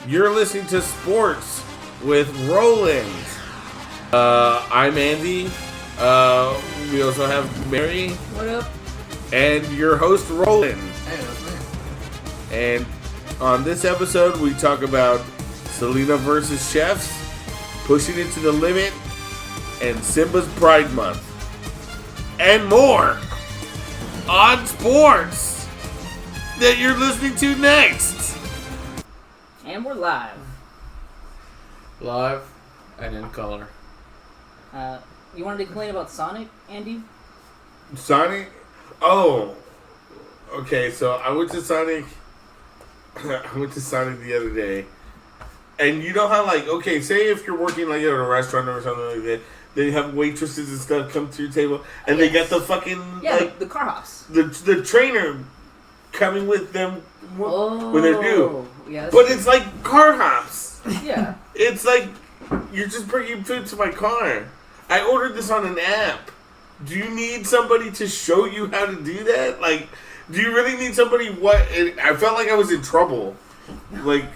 You're listening to Sports with Roland. I'm Andy. We also have Mary. What up? And your host, Roland. Hey, that's me. And on this episode, we talk about Selena versus Chefs, pushing it to the limit, and Simba's Pride Month. And more on sports that you're listening to next. And we're live. Live and in color. You wanted to complain about Sonic, Andy? Sonic? Oh. Okay, so I went to Sonic the other day. And you know how, like, okay, say if you're working, like, at a restaurant or something like that, they have waitresses and stuff come to your table, and they got the fucking, like, the car hops. The trainer coming with them when they're due. Yeah, but it's like car hops. Yeah. It's like, you're just bringing food to my car. I ordered this on an app. Do you need somebody to show you how to do that? Like, do you really need somebody? I felt like I was in trouble. Like,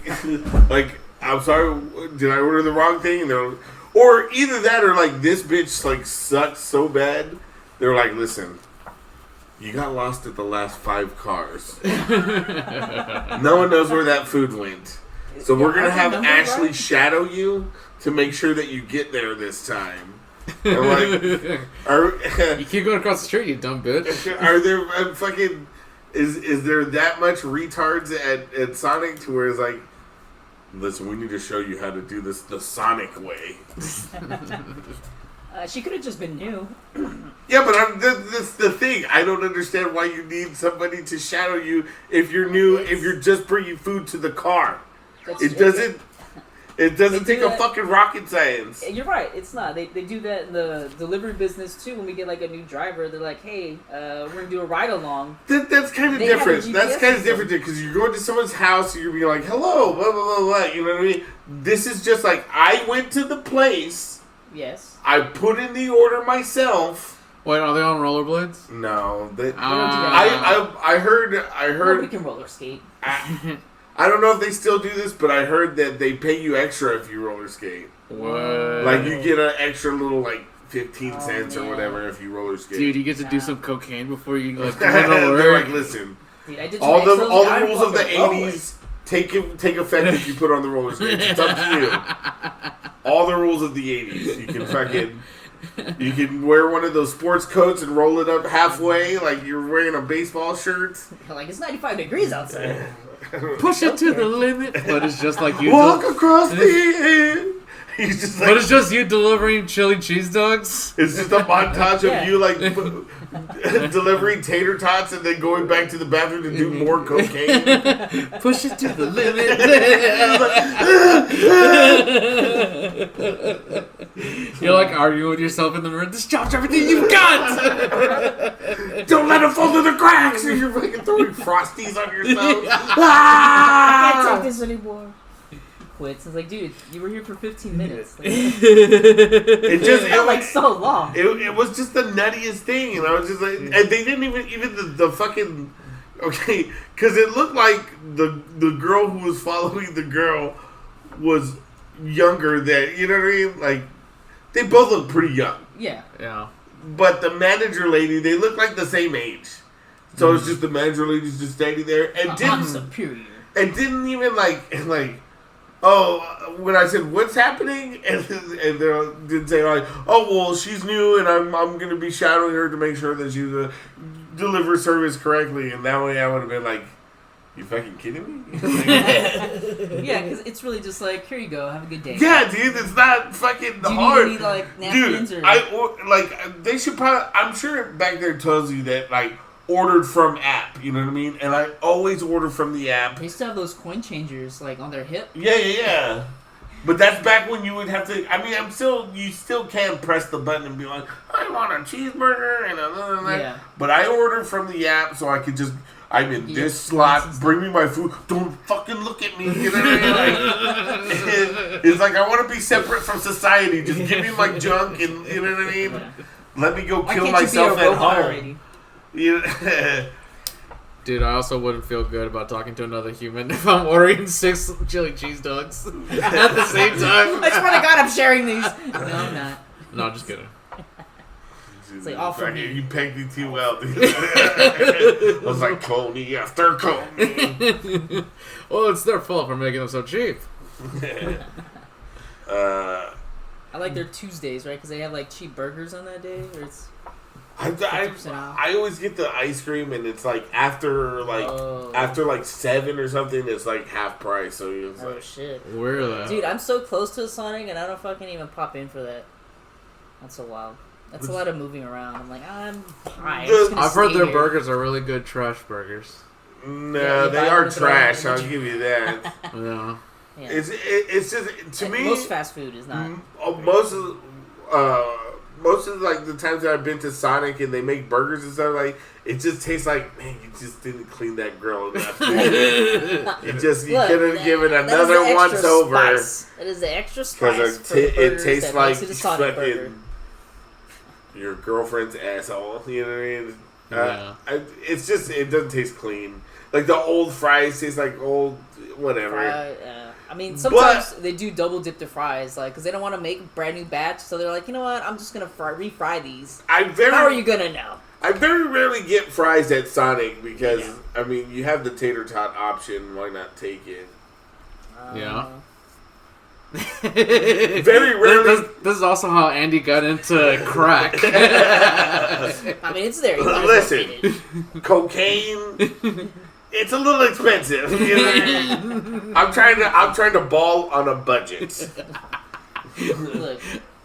I'm sorry, did I order the wrong thing? Or either that or, like, this bitch, like, sucks so bad. They're like, listen, you got lost at the last 5 cars. No one knows where that food went. So we're going to have Ashley shadow you to make sure that you get there this time. I'm like, you keep going across the street, you dumb bitch. Are there fucking... Is there that much retards at Sonic to where it's like, listen, we need to show you how to do this the Sonic way. She could have just been new. Yeah, but that's the thing. I don't understand why you need somebody to shadow you if you're new, if you're just bringing food to the car. It doesn't take a fucking rocket science. You're right. It's not. They do that in the delivery business too. When we get like a new driver, they're like, "Hey, we're gonna do a ride along." That's kind of different. That's kind of different because you're going to someone's house and you're being like, "Hello, blah blah blah blah." You know what I mean? This is just like I went to the place. Yes. I put in the order myself. Wait, are they on rollerblades? No, I heard. We can roller skate. I don't know if they still do this, but I heard that they pay you extra if you roller skate. What? Like, you get an extra little, like, 15 cents or whatever if you roller skate. Dude, you get to do some cocaine before you, like, they're like, listen, Dude, all the rules of the 80s take effect if you put on the roller skates. It's up to you. All the rules of the 80s. You can fucking... You can wear one of those sports coats and roll it up halfway like you're wearing a baseball shirt. Like, it's 95 degrees outside. Push it to the limit. But it's just like you walk across the end. He's just like, but it's just you delivering chili cheese dogs. It's just a montage of you like delivering tater tots and then going back to the bathroom to do more cocaine. Push it to the limit. You're like arguing with yourself in the mirror. This job's everything you've got. Don't let it fall through the cracks. And you're fucking throwing Frosties on yourself. I can't take this anymore. Quits. It's like, dude, you were here for 15 minutes. Like, it felt like so long. It was just the nuttiest thing, and I was just like, and they didn't even the fucking because it looked like the girl who was following the girl was younger than, you know what I mean? Like, they both look pretty young. Yeah. But the manager lady, they look like the same age. So it's just the manager lady's just standing there and I'm superior. And didn't even like. Oh, when I said what's happening, and they didn't say like, oh well, she's new, and I'm gonna be shadowing her to make sure that she delivers service correctly, and that way I would have been like, you fucking kidding me? Yeah, because it's really just like, here you go, have a good day. Yeah, dude, it's not fucking hard. Do you need like napkins dude, or they should probably. I'm sure back there tells you that like. Ordered from app, you know what I mean? And I always order from the app. They still have those coin changers, like, on their hip. Yeah. But that's back when you would have to... I mean, you still can press the button and be like, I want a cheeseburger and another that. Yeah. But I ordered from the app so I could just... I'm in this slot, bring me my food. Don't fucking look at me. You know what I mean? It's like, I want to be separate from society. Just give me my junk and, you know what I mean? Let me go kill myself at home. Already? Yeah. Dude, I also wouldn't feel good about talking to another human if I'm ordering 6 chili cheese dogs at the same time. I swear to God, I'm sharing these. No, I'm not. No, just kidding. It's like, all for me. You pegged me too well, dude. I was like, Coney after Coney. Well, it's their fault for making them so cheap. I like their Tuesdays, right? Because they have like cheap burgers on that day. Or it's 50% off. I always get the ice cream, and it's like after like 7 or something, it's like half price. So it's Oh like, shit, Where the dude! I'm so close to a Sonic, and I don't fucking even pop in for that. That's so wild. That's a lot of moving around. I'm like, I'm fine. I've heard their burgers are really good trash burgers. no, Yeah, you they buy are one and throw it trash. in the I'll give you that. Yeah. Yeah. It's just to me. Most fast food is not. Most of like the times that I've been to Sonic and they make burgers and stuff, like it just tastes like, man, you just didn't clean that grill enough. You Look, could have given that is another the extra once over spice. It is the extra spice because for the it burgers tastes that like makes it a Sonic burger. fucking your girlfriend's asshole. You know what I mean? Yeah. It's just it doesn't taste clean. Like the old fries taste like old whatever. I mean, sometimes they do double dip the fries, like, because they don't want to make a brand new batch, so they're like, you know what, I'm just going to refry these. How are you going to know? I very rarely get fries at Sonic because, I mean, you have the tater tot option. Why not take it? Yeah. Very rarely. This is also how Andy got into crack. I mean, it's there. You might as well get Listen, it. cocaine. It's a little expensive. You know? I'm trying to ball on a budget. Look,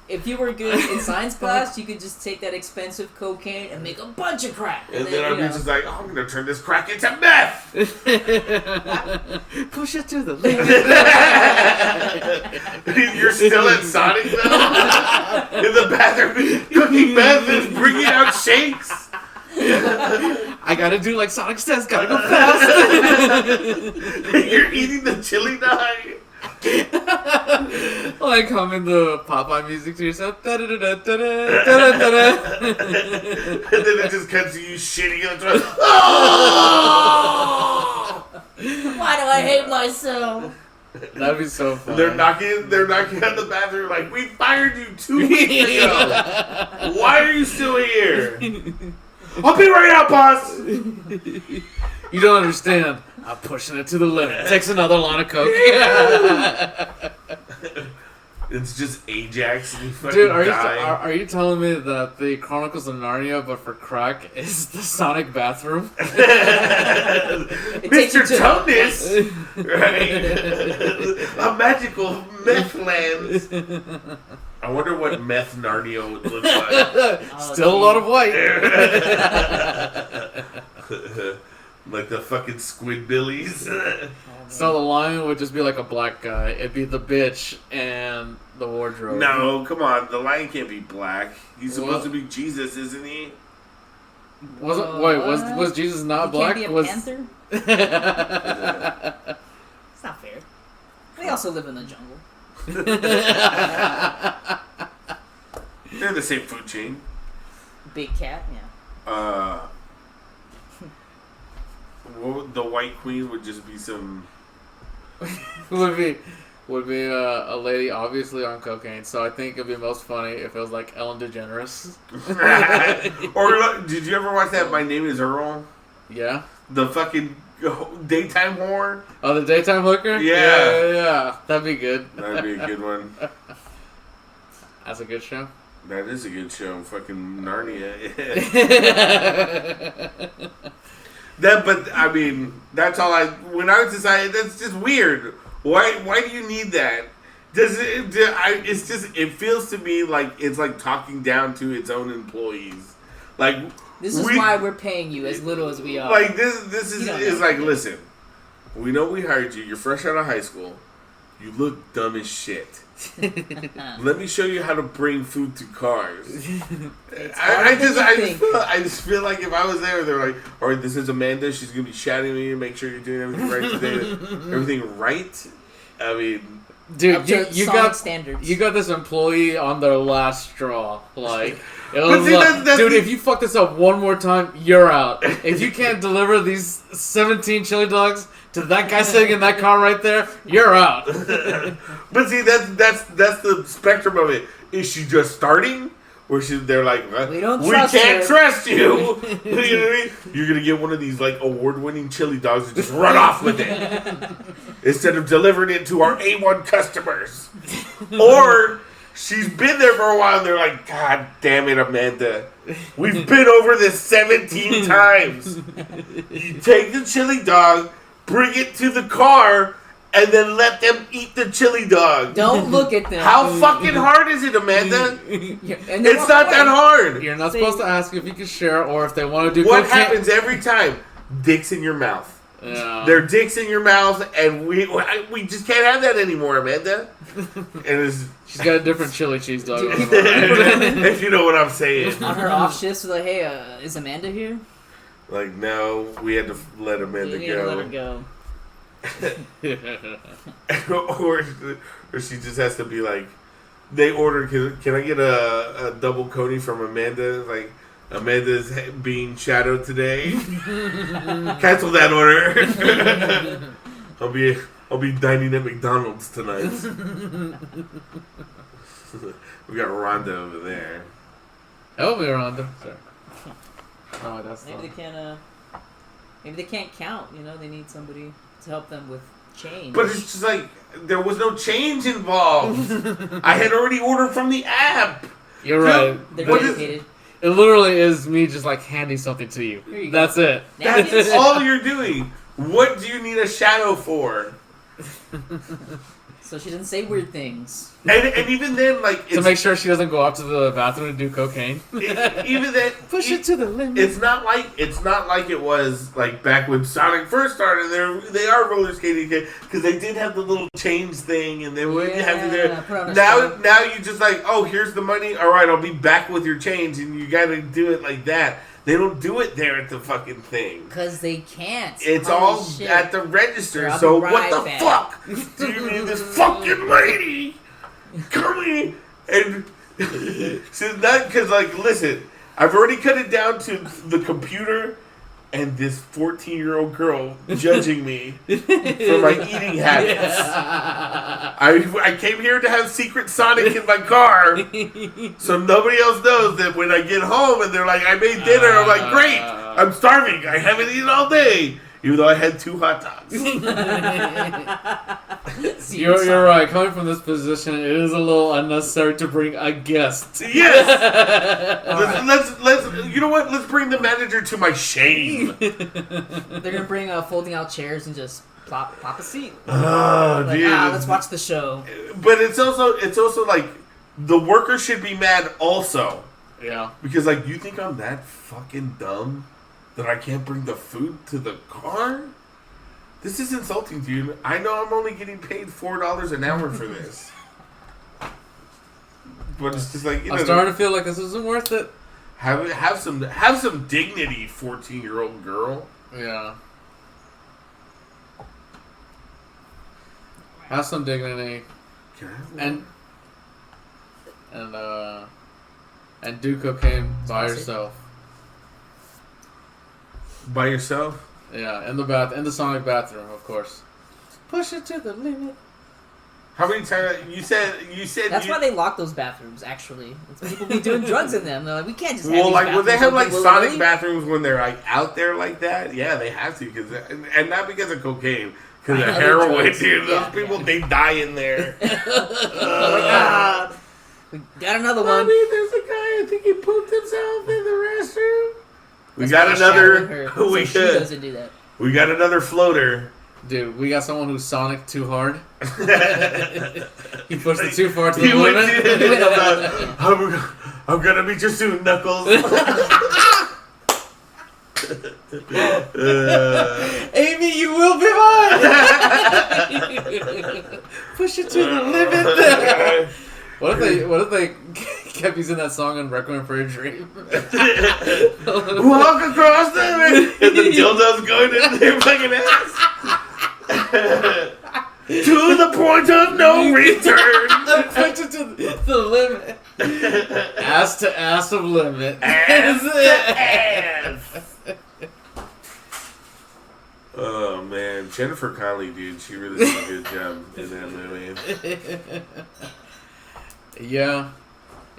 if you were good in science class, you could just take that expensive cocaine and make a bunch of crack. And then I'd be just like, oh, I'm gonna turn this crack into meth. Push it to the limit. You're still at Sonic though? In the bathroom, cooking meth and bringing out shakes. I gotta do like Sonic says, gotta go fast. You're eating the chili dog. Like humming the Popeye music to yourself. And then it just cuts to you shitting on the toilet. Why do I hate myself? That'd be so fun. They're knocking on the bathroom like, we fired you 2 weeks ago. Why are you still here? I'll be right out, boss. You don't understand. I'm pushing it to the limit. Takes another line of coke. It's just Ajax and you fucking Dude, die. are you telling me that the Chronicles of Narnia, but for crack, is the Sonic bathroom? Mr. Tonus! Right? A magical meth land. I wonder what meth Narnia would look like. Still a lot of white. Like the fucking Squidbillies. So the lion would just be like a black guy. It'd be the bitch and the wardrobe. No, come on. The lion can't be black. He's supposed What? to be Jesus, isn't he? Was Jesus not He black? can't be a Was panther? It's not fair. They also live in the jungle. They're the same food chain. Big cat, yeah. The White Queen would just be some. would be a lady obviously on cocaine. So I think it'd be most funny if it was like Ellen DeGeneres. Or did you ever watch that? My Name Is Earl. Yeah. The fucking daytime whore. Oh, the daytime hooker. Yeah. That'd be good. That'd be a good one. That's a good show. That is a good show. Fucking Narnia. But I mean, that's all I. When I was deciding, that's just weird. Why do you need that? It's just. It feels to me like it's like talking down to its own employees. Like this is why we're paying you as little as we are. Like this is like, listen. We know we hired you. You're fresh out of high school. You look dumb as shit. Let me show you how to bring food to cars. I just feel like if I was there, they're like, all right, this is Amanda. She's gonna be shouting at me to make sure you're doing everything right today. Everything right. I mean, dude, you got standards. You got this employee on their last straw. Like, it was that's dude, if you fuck this up one more time, you're out. If you can't deliver these 17 chili dogs to that guy sitting in that car right there, you're out. But see, that's the spectrum of it. Is she just starting? Where they're like, we can't trust you. You know what I mean? You're gonna get one of these like award-winning chili dogs and just run off with it instead of delivering it to our A1 customers. Or she's been there for a while and they're like, God damn it, Amanda, we've been over this 17 times. You take the chili dog, bring it to the car, and then let them eat the chili dog. Don't look at them. How fucking hard is it, Amanda? It's not that hard. You're not supposed to ask if you can share or if they want to do what happens every time? Dicks in your mouth. Yeah. They're dicks in your mouth, and we just can't have that anymore, Amanda. And she's got a different chili cheese dog. If you know what I'm saying. On her off shifts, like, hey, is Amanda here? Like, no, we had to let Amanda go. Let her go. or she just has to be like, they ordered, can I get a double Coney from Amanda? Like, Amanda's being shadowed today. Cancel that order. I'll be dining at McDonald's tonight. We got Rhonda over there. Oh, we Rhonda. Sorry. Oh, that's maybe they can't count. You know, they need somebody to help them with change. But it's just like, there was no change involved. I had already ordered from the app. You're right. They're dedicated. It literally is me just like handing something to you. That's it. That's all you're doing. What do you need a shadow for? So she doesn't say weird things. And even then, like... to make sure she doesn't go up to the bathroom and do cocaine. Even then... Push it to the limit. It's not like it was like back when Sonic first started. They are roller skating because they did have the little change thing and they wouldn't have to do now you just like, oh, here's the money. All right, I'll be back with your change, and you got to do it like that. They don't do it there at the fucking thing. Because they can't. It's all at the register. So what the fuck do you need this fucking lady coming and... So not because, like, listen, I've already cut it down to the computer and this 14-year-old girl judging me for my eating habits. I came here to have Secret Sonic in my car so nobody else knows that when I get home and they're like, I made dinner, I'm like, great, I'm starving, I haven't eaten all day. Even though I had 2 hot dogs. You're right. Coming from this position, it is a little unnecessary to bring a guest. Yes. Let's. You know what? Let's bring the manager to my shame. They're gonna bring folding out chairs and just pop a seat. Oh, like, dude. Let's watch the show. But it's also like the worker should be mad also. Yeah. Because like, you think I'm that fucking dumb that I can't bring the food to the car? This is insulting to you. I know I'm only getting paid $4 an hour for this. But it's just like, I'm starting to feel like this isn't worth it. Have some dignity, 14-year-old girl. Yeah. Have some dignity. And do cocaine by yourself. By yourself? Yeah, in the Sonic bathroom, of course. Push it to the limit. How many times you said? That's why they lock those bathrooms. Actually, people be doing drugs in them. They're like, we can't just. Well, like when they have like Sonic bathrooms when they're like out there like that, yeah, they have to and not because of cocaine, because of heroin, dude. Those people they die in there. We got another one. I mean, there's a guy. I think he pooped himself in the restroom. We got another. She doesn't do that. We got another floater. Dude, we got someone who's Sonic too hard. He pushed it too far to the limit. I'm gonna meet you soon, Knuckles. Amy, you will be mine. Push it to the limit. What if they kept using that song in Requiem for a Dream? Walk across the ring, and the dildo's going in their fucking ass. To the point of no return. I push it to the limit. Ass to ass of limit. Ass to ass. Oh man, Jennifer Connelly, dude, she really did a good job in that movie. Yeah,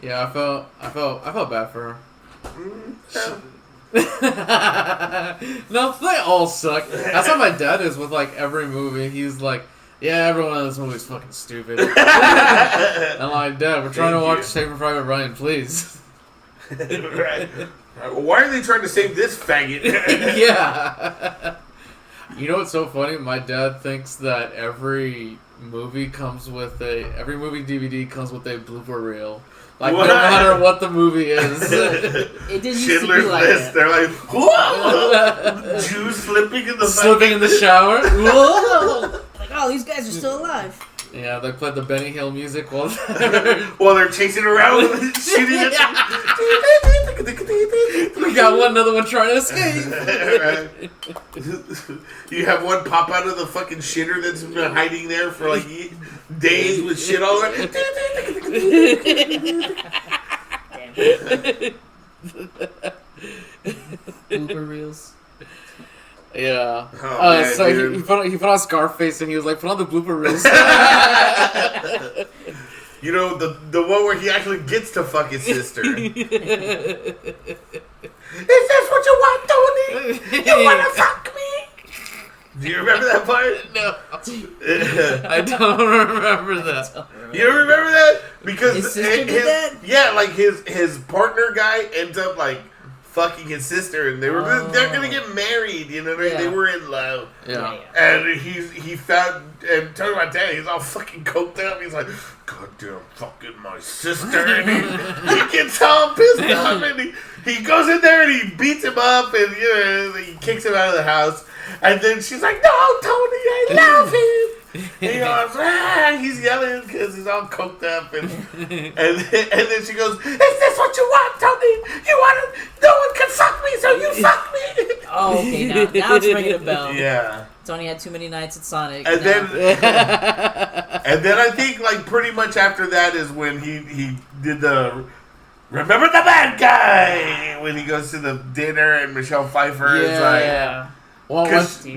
I felt bad for her. No, they all suck. That's how my dad is with like every movie. He's like, yeah, everyone in this movie is fucking stupid. I'm like, Dad, we're trying to watch Saving Private Ryan, please. Right. Why are they trying to save this faggot? Yeah. You know what's so funny? My dad thinks that every movie DVD comes with a blooper reel. Like, what? No matter what the movie is. It didn't used Schindler's to be like List. that. They're like, whoa! Jews slipping in the shower. Whoa! Like, oh, these guys are still alive. Yeah, they played the Benny Hill music while they're chasing around with shooting at We got another one trying to escape. You have one pop out of the fucking shitter that's been hiding there for like days with shit all over. Blooper reels. Yeah. Oh, man, so he put on Scarface and he was like, put on the blooper reels. You know, the one where he actually gets to fuck his sister. Is this what you want, Tony? You want to fuck me? Do you remember that part? No. I don't remember that. You don't remember that? Because his sister did that? Yeah, like his partner guy ends up like fucking his sister, and they're gonna get married. You know what I mean? They were in love. Yeah. And he found and talking about dad, he's all fucking coked up. He's like, goddamn fucking my sister, and he gets all pissed off, and he goes in there and he beats him up, and he kicks him out of the house. And then she's like, no, Tony, I love him. And he goes, he's yelling because he's all coked up. And then she goes, is this what you want, Tony? You want it? No one can fuck me, so you fuck me. Oh, okay, now it's ringing a bell. Yeah. Tony had too many nights at Sonic. And then I think like pretty much after that is when he did the remember the bad guy when he goes to the dinner and Michelle Pfeiffer is like. Yeah. Well,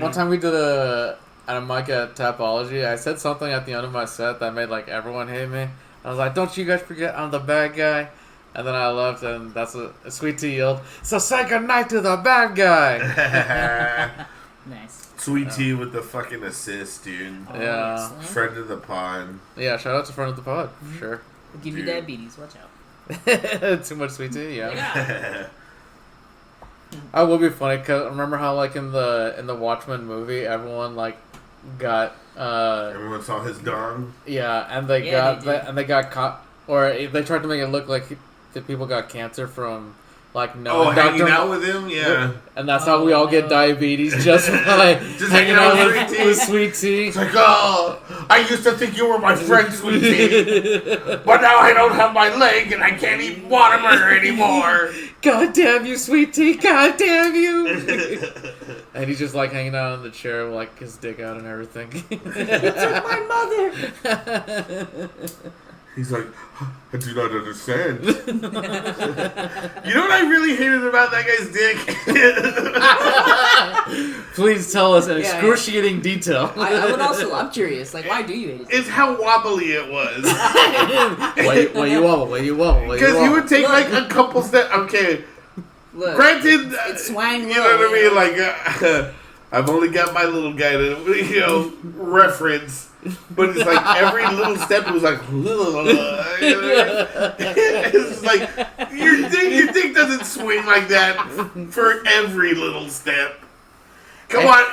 one time we did a mic at Tapology. I said something at the end of my set that made like everyone hate me. I was like, "Don't you guys forget I'm the bad guy." And then I left, and that's a Sweet Tea yelled, "So say goodnight to the bad guy." Nice. Sweet Tea with the fucking assist, dude. Oh, yeah. excellent. Friend of the pod. Yeah, shout out to Friend of the Pod, for sure. We'll give you diabetes. Watch out. Too much Sweet Tea, yeah. I will be funny because remember how like in the Watchmen movie everyone like got everyone saw his dong. Yeah, and they got caught, or they tried to make it look like the people got cancer from like hanging out with him, yeah. And that's how we all get diabetes just by hanging out with Sweet Tea. It's like, oh, I used to think you were my friend, Sweet Tea, but now I don't have my leg and I can't eat Whataburger anymore. God damn you, Sweet Tea! God damn you! And he's just like hanging out on the chair with like his dick out and everything. You took my mother. He's like, I do not understand. You know what I really hated about that guy's dick? Please tell us in excruciating detail. I'm curious. Like, why do you hate it? It's how wobbly it was. Why you wobble? Because he would take like a couple steps. Okay. Look, granted, it's swang. You know what I mean? Like, I've only got my little guy to, reference. But it's like every little step was like, it's like your dick doesn't swing like that for every little step. Come on,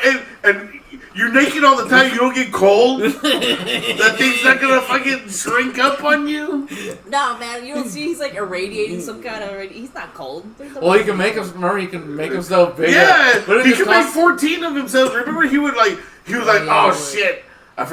and you're naked all the time. You don't get cold. That thing's not gonna fucking shrink up on you. No, man, you don't see he's like irradiating some kind of. He's not cold. Well, he can make him. Remember, he can make himself bigger. Yeah, he can make 14 of himself. Remember, he was like, oh shit. I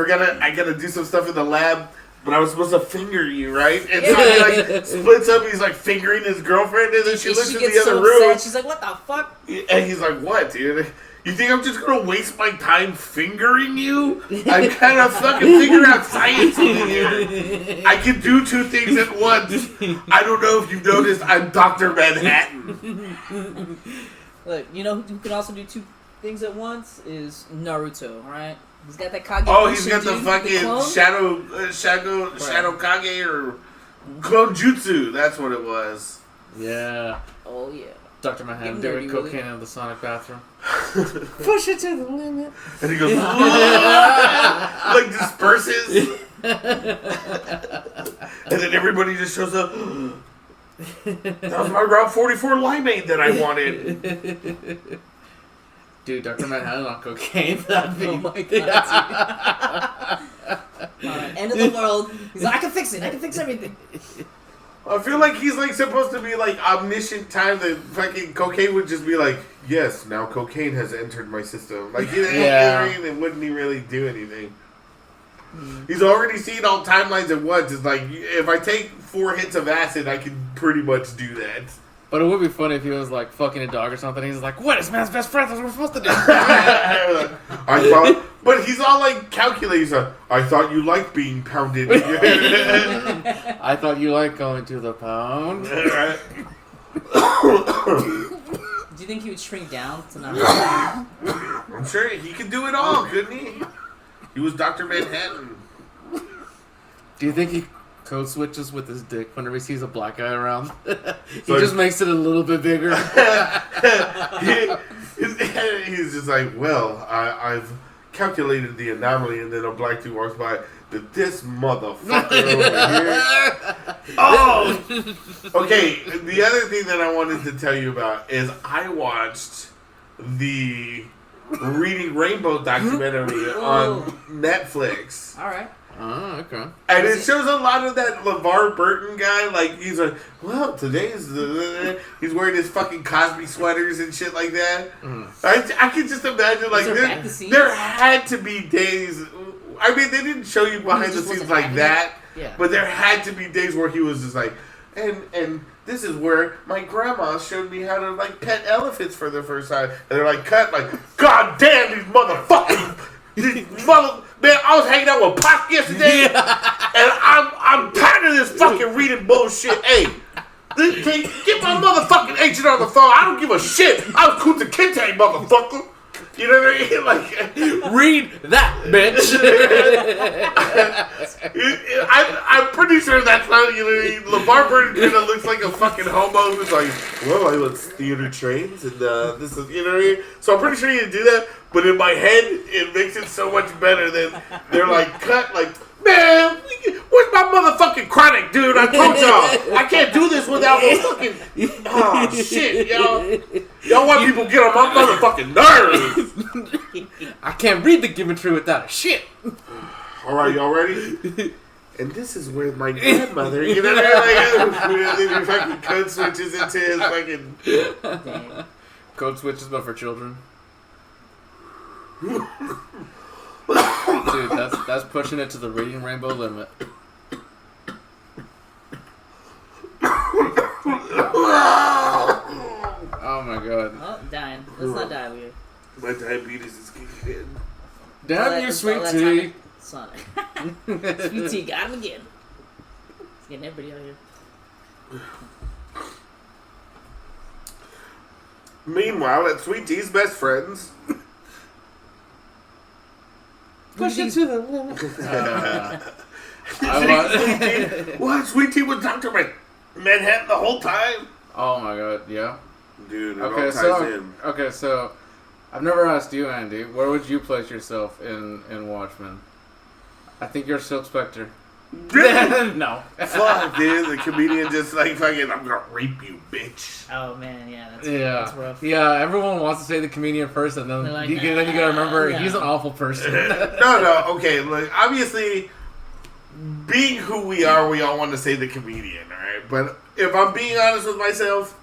gotta do some stuff in the lab, but I was supposed to finger you, right? And so he like splits up, he's like fingering his girlfriend, and then she looks in the other room. She's like, what the fuck? And he's like, what, dude? You think I'm just gonna waste my time fingering you? I'm kind of fucking figuring out science over here. I can do two things at once. I don't know if you've noticed, I'm Dr. Manhattan. Look, you know who can also do two things at once is Naruto, right? He's got that Kage. Oh, he's got the fucking Shadow Kage or Clone Jutsu. That's what it was. Yeah. Oh yeah. Dr. Manhattan doing cocaine in the Sonic bathroom. Push it to the limit. And he goes, like disperses. And then everybody just shows up. That was my Route 44 limeade that I wanted. Dude, Dr. Manhattan on cocaine. That'd be... Oh my god. End of the world. He's like, I can fix it. I can fix everything. I feel like he's like supposed to be like omniscient time that fucking cocaine would just be like, yes, now cocaine has entered my system. Like, you know what I mean? And wouldn't he really do anything? He's already seen all timelines at once. It's like, if I take 4 hits of acid, I can pretty much do that. But it would be funny if he was like fucking a dog or something. He's like, what is man's best friend? That's what we're supposed to do. But he's all like calculating. I thought you liked being pounded. I thought you liked going to the pound. Do you think he would shrink down to not? I'm sure he could do it all, couldn't he? He was Dr. Manhattan. Do you think he code switches with his dick whenever he sees a black guy around? He just makes it a little bit bigger. He's just like, well, I've calculated the anomaly, and then a black dude walks by. This motherfucker over here. Oh! Okay, the other thing that I wanted to tell you about is I watched the Reading Rainbow documentary on Netflix. All right. Oh, okay. And it shows a lot of that LeVar Burton guy. Like, he's like, well, today's the... He's wearing his fucking Cosby sweaters and shit like that. I can just imagine, like, there had to be days... I mean, they didn't show you behind the scenes like that. Yeah. But there had to be days where he was just like, and this is where my grandma showed me how to, like, pet elephants for the first time. And they're like, cut, like, God damn these motherfuckers! Man, I was hanging out with Pop yesterday, and I'm tired of this fucking reading bullshit. Hey, get my motherfucking agent on the phone. I don't give a shit. I'm Kunta Kinte, motherfucker. You know what I mean? Like, read that, bitch. I'm pretty sure that's how LeVar Burton kind of looks like a fucking homo who's like, well, I let's theater trains, and this is, you know what I mean? So I'm pretty sure you do that, but in my head, it makes it so much better than they're like, cut, like, man, where's my motherfucking chronic, dude? I told y'all, I can't do this without my fucking, oh, shit, y'all. Y'all white people get on my motherfucking nerves. I can't read the Givenchy without a shit. All right, y'all ready? And this is where my grandmother, you know what I mean? Like, fucking code switches into his fucking... Damn. Code switches, but for children. Dude, that's pushing it to the Reading Rainbow limit. Oh my god. Oh, dying. Let's not die weird. My diabetes is kicking in. Damn you, Sweet Tea. Sonic. Sweet Tea got him again. He's getting everybody out here. Meanwhile, at Sweet Tea's best friends... Push it to the limit. What? Sweet Tea was Dr. Manhattan the whole time? Oh my god, yeah. Dude, it all ties in. Okay, so I've never asked you, Andy, where would you place yourself in Watchmen? I think you're Silk Spectre. No. Fuck, dude. The comedian just like fucking, I'm gonna rape you, bitch. Oh man, yeah, that's rough. Yeah, everyone wants to say the comedian first, and then like, you gotta remember he's an awful person. No, okay. Look, obviously, being who we are, we all want to say the comedian, alright? But if I'm being honest with myself,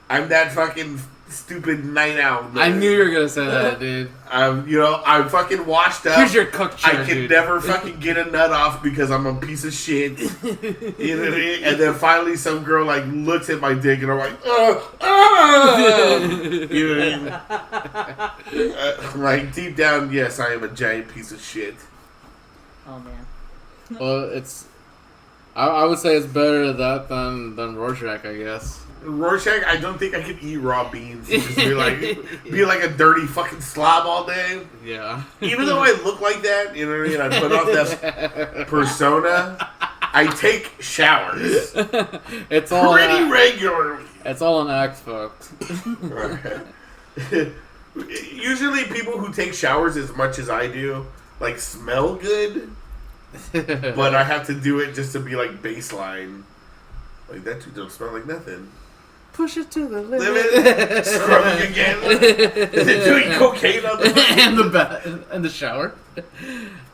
I'm that fucking stupid night out. I knew you were gonna say that, dude. I'm fucking washed up. Here's your cook chair, I can never fucking get a nut off because I'm a piece of shit. You know what I mean? And then finally some girl like looks at my dick and I'm like, you know what I mean? Like deep down, yes, I am a giant piece of shit. Oh man. Well, it's. I would say it's better that than Rorschach, I guess. Rorschach, I don't think I could eat raw beans and just be like a dirty fucking slob all day. Yeah. Even though I look like that, you know what I mean? I put off that persona. I take showers. It's all pretty regularly. It's all an act, folks. Usually, people who take showers as much as I do, like, smell good. But I have to do it just to be like baseline. Like that dude don't smell like nothing. Push it to the limit. Scrubbing again. Is it doing cocaine on the and the shower?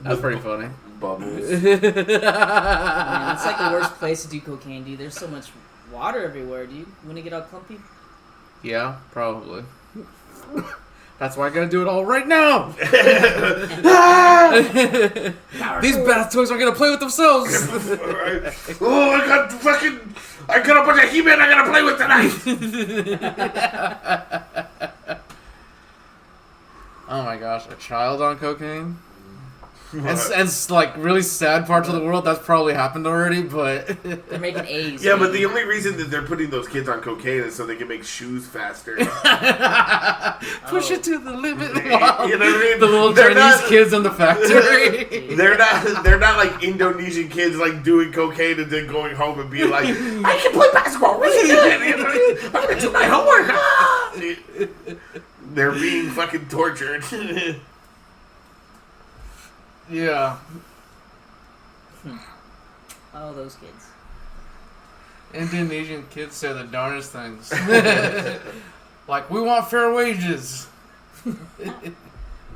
That's pretty funny. Bubbles. Man, it's like the worst place to do cocaine, dude. There's so much water everywhere, dude. When you get all clumpy. Yeah, probably. That's why I gotta do it all right now. These bath toys are gonna play with themselves. Oh, I got a bunch of He-Man I gotta play with tonight. Oh my gosh, a child on cocaine? And like really sad parts of the world that's probably happened already, but they're making A's. Yeah, but the only reason that they're putting those kids on cocaine is so they can make shoes faster. Push it to the limit. You know what I mean? The little Chinese kids in the factory. They're not like Indonesian kids like doing cocaine and then going home and being like, I can play basketball really good. I'm gonna do my homework. They're being fucking tortured. Yeah. Oh, those kids. Indonesian kids say the darndest things. Like, we want fair wages.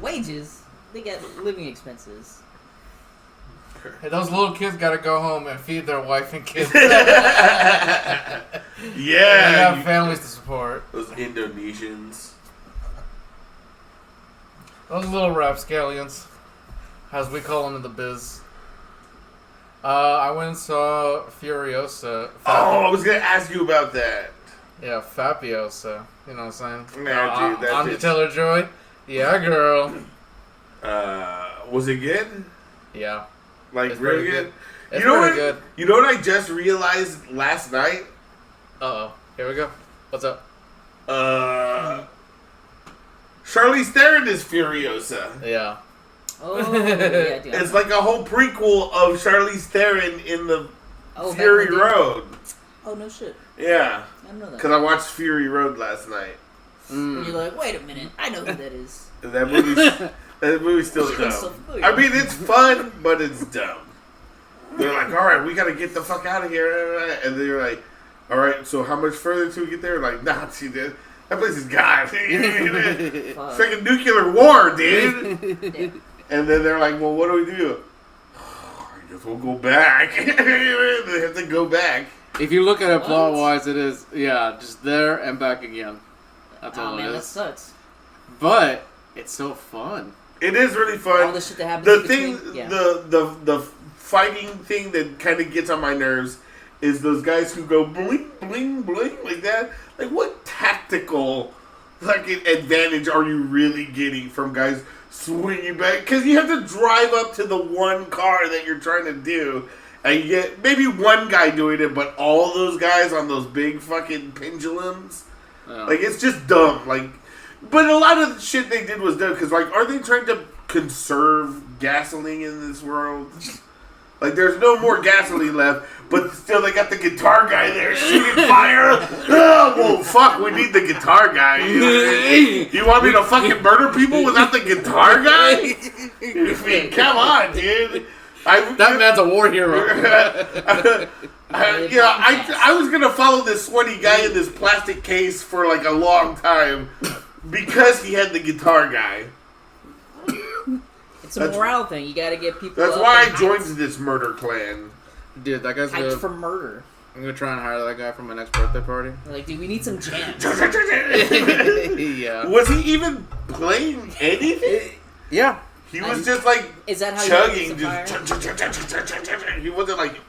Wages? They get living expenses. Hey, those little kids gotta go home and feed their wife and kids. Yeah. They have families to support. Those Indonesians. Those little rapscallions. As we call them in the biz. I went and saw Furiosa. I was going to ask you about that. Yeah, Fapiosa. You know what I'm saying? Nah, dude, Anya Taylor-Joy. Yeah, girl. Was it good? Yeah. Like, it's really good? It's pretty good. You know what I just realized last night? Uh-oh. Here we go. What's up? Charlize Theron is Furiosa. Yeah. Oh, yeah, dude. It's like a whole prequel of Charlize Theron in the Fury Road. Oh, no shit. Yeah. I don't know that. Because I watched Fury Road last night. And you're like, wait a minute, I know who that is. That movie's still dumb. I mean, it's fun, but it's dumb. They're like, all right, we got to get the fuck out of here. And they're like, all right, so how much further till we get there? Like, nah, see, that place is gone. It's like a nuclear war, dude. And then they're like, well, what do we do? I guess we'll go back. They have to go back. If you look at it plot-wise, it is, just there and back again. That's all it is. That sucks. But it's so fun. It is really fun. All the shit that happens the fighting thing that kind of gets on my nerves is those guys who go bling, bling, bling like that. Like, what tactical fucking advantage are you really getting from guys swinging back? Because you have to drive up to the one car that you're trying to do, and you get maybe one guy doing it, but all those guys on those big fucking pendulums. Oh. Like, it's just dumb. Like, but a lot of the shit they did was dumb, because, like, are they trying to conserve gasoline in this world? Like, there's no more gasoline left, but still they got the guitar guy there shooting fire. Oh, well, fuck, we need the guitar guy. You want me to fucking murder people without the guitar guy? I mean, come on, dude. That man's a war hero. I was going to follow this sweaty guy in this plastic case for, like, a long time because he had the guitar guy. It's a morale thing. You gotta get people. That's why I joined this murder clan. Dude, that guy's hyped for murder. I'm gonna try and hire that guy for my next birthday party. Like, dude, we need some jams. Yeah. Was he even playing anything? Yeah. He was just like is that how chugging. Just he wasn't like.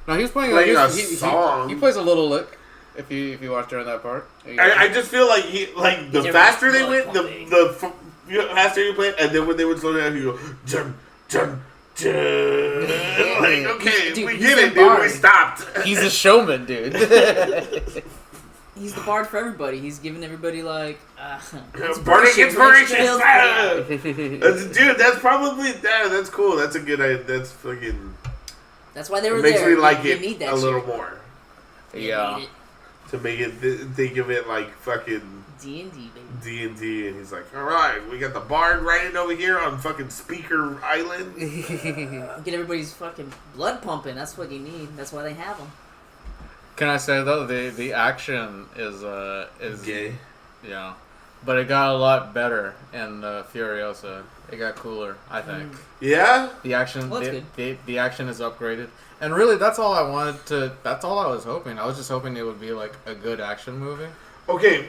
No, he was playing a song. He plays a little lick. If you watch during that part. I just feel like the faster they went, the faster you play, and then when they would slow down, you go jump, jump. Like, okay, dude, we get it, dude. We stopped. He's a showman, dude. He's the bard for everybody. He's giving everybody like burning inspiration. Dude, that's probably that's cool. That's a good idea. That's fucking. That's why they were there. Makes me like you it need that a little shit. more. Yeah. To make it think of it like fucking D&D, baby. D&D, and he's like, all right, we got the bard riding over here on fucking Speaker Island. Get everybody's fucking blood pumping. That's what you need. That's why they have them. Can I say though the action is gay? Yeah, but it got a lot better in Furiosa. It got cooler, I think. Yeah. The action, well, the action is upgraded, and really that's all I wanted to. That's all I was hoping. I was just hoping it would be like a good action movie. Okay,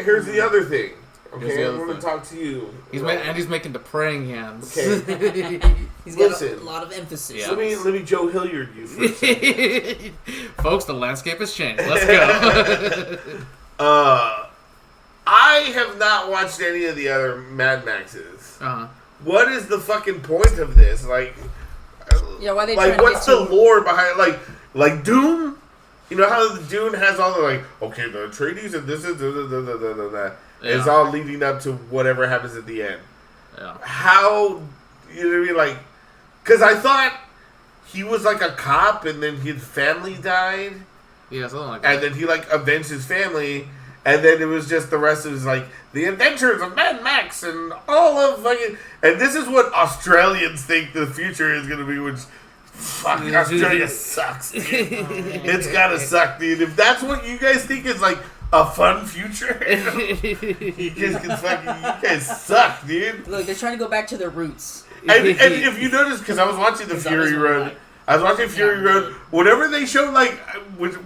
here's the other thing. Okay, I'm going to talk to you. He's making the praying hands. Okay. He's got a lot of emphasis. Yeah. Let me Joe Hilliard you for a second. Folks, the landscape has changed. Let's go. I have not watched any of the other Mad Maxes. Uh-huh. What is the fucking point of this? Like, yeah, why they like what's the lore behind like Doom? You know how the Dune has all the like, okay, the Atreides and this is that. Yeah. It's all leading up to whatever happens at the end. Yeah. How, you know what I mean? Like, because I thought he was like a cop and then his family died. Yeah, something like that. And then he like avenged his family, and then it was just the rest of his like the adventures of Mad Max and all of fucking. And this is what Australians think the future is gonna be, which fucking Australia sucks, dude. It's gotta suck, dude. If that's what you guys think is like a fun future, you guys suck, dude. Look, they're trying to go back to their roots. And if you notice, because I was watching the Fury Road. I was watching Fury Road. Whenever they show like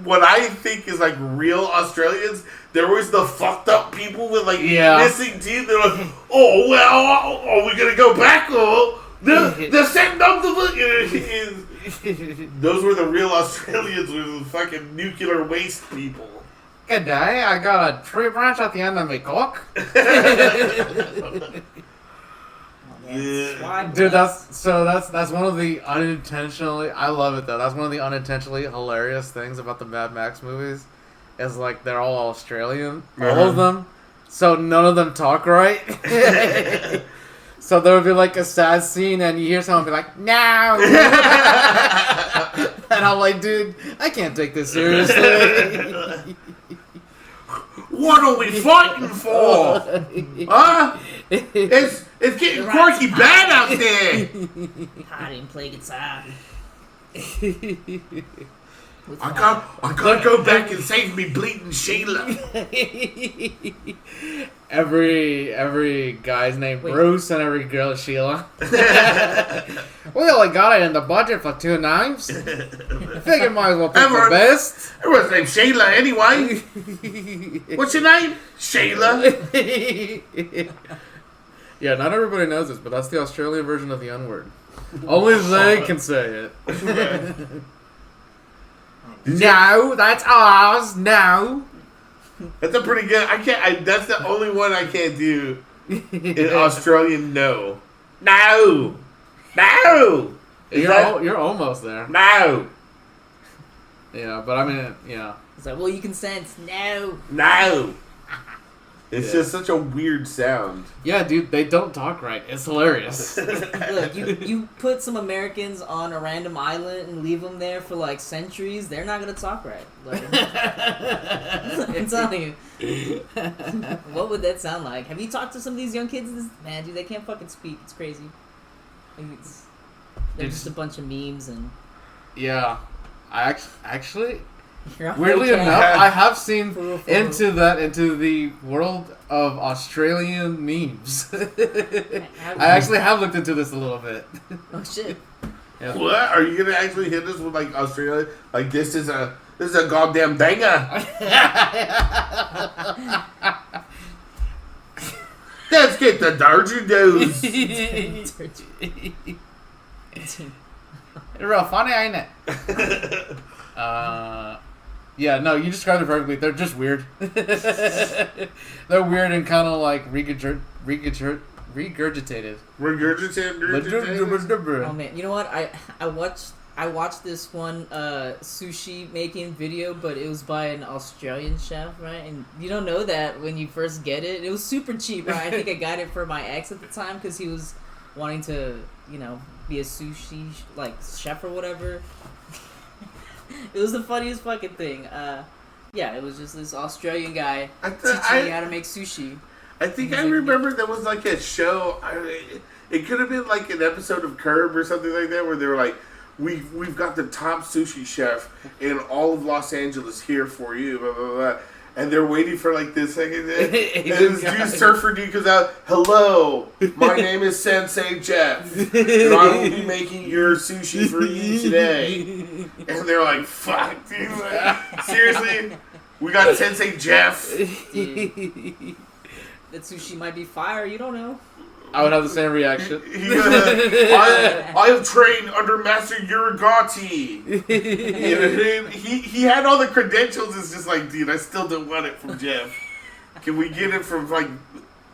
what I think is like real Australians, there was the fucked up people with like missing teeth. They're like, oh well, are we gonna go back? Oh, they're setting up the. Those were the real Australians with the fucking nuclear waste people. Good day. I got a tree branch at the end of my cock. Yeah. Dude, that's one of the unintentionally. I love it though. That's one of the unintentionally hilarious things about the Mad Max movies, is like they're all Australian, all of them. So none of them talk right. So there would be like a sad scene, and you hear someone be like, "No," and I'm like, "Dude, I can't take this seriously." What are we fighting for? Huh? It's getting quirky bad out there. I didn't play guitar. I gotta go back and save me bleeding Sheila. Every guy's named Bruce and every girl is Sheila. We only got it in the budget for 2 knives. Figured might as well pick the best. Everyone's named Sheila anyway. What's your name? Sheila. Yeah, not everybody knows this, but that's the Australian version of the N-word. Only they can say it. No, that's ours. No. That's a pretty good. That's the only one I can't do. In Australian, no. No. No. You're almost there. No. Yeah, but I mean, yeah. It's like, well, you can sense no. No. It's just such a weird sound. Yeah, dude, they don't talk right. It's hilarious. Look, you put some Americans on a random island and leave them there for like centuries, they're not gonna talk right. Like, I'm telling you. What would that sound like? Have you talked to some of these young kids? Man, dude, they can't fucking speak. It's crazy. They're just a bunch of memes and. Yeah, I actually. Weirdly enough, I have seen into the world of Australian memes. I actually have looked into this a little bit. Oh shit! Yeah. What? Are you gonna actually hit us with like Australia? Like this is a goddamn banger. Let's get the dirty news. Real funny, ain't it? Yeah, no, you described it perfectly. They're just weird. They're weird and kind of like regurgitated. Regurgitated. Oh man, you know what? I watched this one sushi making video, but it was by an Australian chef, right? And you don't know that when you first get it. It was super cheap, right? I think I got it for my ex at the time because he was wanting to, be a sushi like chef or whatever. It was the funniest fucking thing. Yeah, it was just this Australian guy teaching me how to make sushi. I think I remember there was like a show. It could have been like an episode of Curb or something like that, where they were like, "We've got the top sushi chef in all of Los Angeles here for you," blah blah blah. And they're waiting for like this second, and this dude surfer dude comes out. "Hello, my name is Sensei Jeff, and I will be making your sushi for you today." And they're like, "Fuck, dude! Like, seriously, we got Sensei Jeff." Dude. That sushi might be fire. You don't know. I would have the same reaction. I have trained under Master Yurigati. He had all the credentials. It's just like, dude, I still don't want it from Jeff. Can we get it from like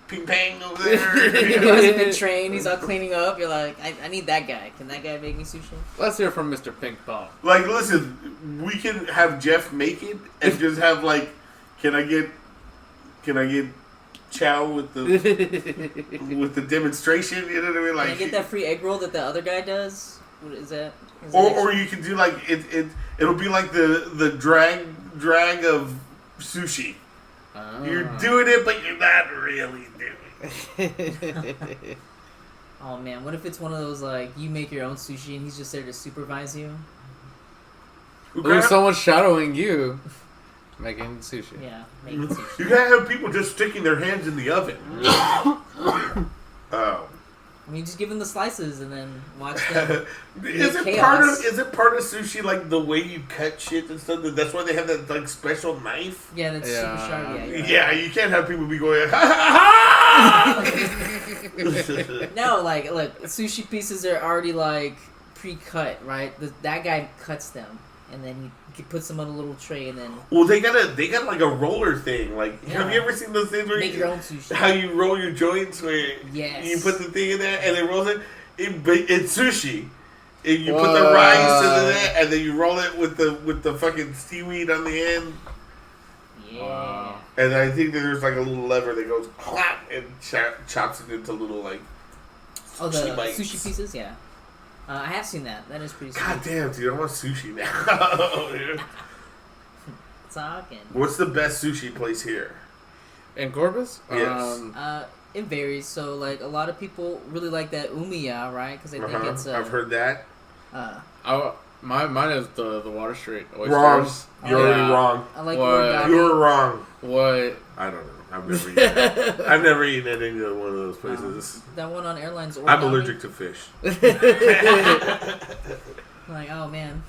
Ping Pang over there? He hasn't been trained. He's all cleaning up. You're like, I need that guy. Can that guy make me sushi? Let's hear from Mr. Ping Pong. Like, listen, we can have Jeff make it and just have like, can I get chow with the demonstration? You know what I mean? Like, can I get that free egg roll that the other guy does? What is that? Or you can do like it'll be like the drag of sushi. Oh. You're doing it, but you're not really doing it. Oh man, what if it's one of those like you make your own sushi and he's just there to supervise you? Ooh, someone's shadowing you. Making sushi. Yeah, making sushi. You gotta have people just sticking their hands in the oven. Oh. I mean, just give them the slices and then watch them. Is it part of sushi like the way you cut shit and stuff? That's why they have that like special knife. Yeah, that's super sharp. Yeah, yeah, you can't have people be going. Ha, No, like look, sushi pieces are already like pre-cut, right? That guy cuts them and then he puts them on a little tray and then. Well, they got like a roller thing. Like, have you ever seen those things where make your own sushi? How you roll your joints where you put the thing in there and it rolls it. It's sushi. And you put the rice in there and then you roll it with the fucking seaweed on the end. Yeah. Wow. And I think that there's like a little lever that goes clap and chops it into little like. Oh, the bites. sushi pieces, yeah. I have seen that. That is pretty sweet. God damn, dude! I want sushi now. Talking. What's the best sushi place here? In Corpus? Yes. It varies. So, like, a lot of people really like that Umiya, right? Because they think it's. I've heard that. Mine is the Water Street oysters. Wrong. You're already wrong. I like What? You're wrong. What? I don't know. I've never eaten that. I've never eaten at any one of those places. That one on Airlines Origami. I'm allergic to fish. Like, oh man,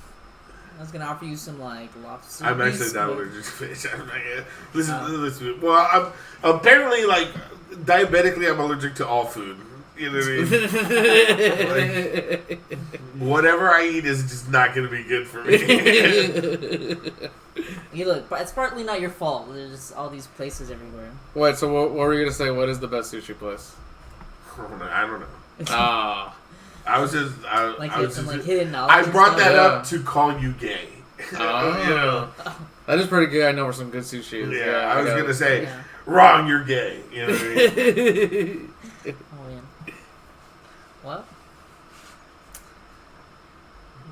I was gonna offer you some like lobster. I'm actually not allergic to fish. I'm not gonna, listen. Well, I'm apparently like diabetically, I'm allergic to all food. You know what I mean? Like, whatever I eat is just not gonna be good for me. You look, it's partly not your fault. There's just all these places everywhere. Wait, so what were you gonna say? What is the best sushi place? I don't know. Ah. I was just hidden knowledge. I brought that up to call you gay. Oh. You know? That is pretty good. I know where some good sushi is. Yeah, I was gonna say, wrong. You're gay. You know what I mean? Oh man. What?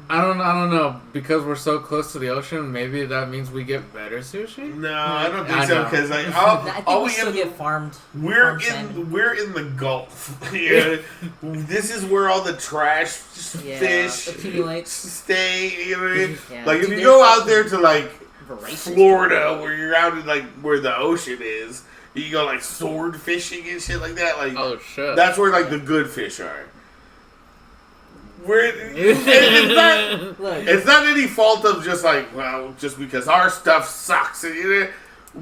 I don't know. Because we're so close to the ocean, maybe that means we get better sushi? No, I don't think so. Because like, I think we still get farmed. We're in the Gulf. Yeah, this is where all the trash fish accumulates. Stay. You know what I mean? Yeah. Like if you go out there to like Florida, where you're out in like where the ocean is, you go like sword fishing and shit like that. Like, oh shit, that's where like the good fish are. it's not any fault of just like, well, just because our stuff sucks and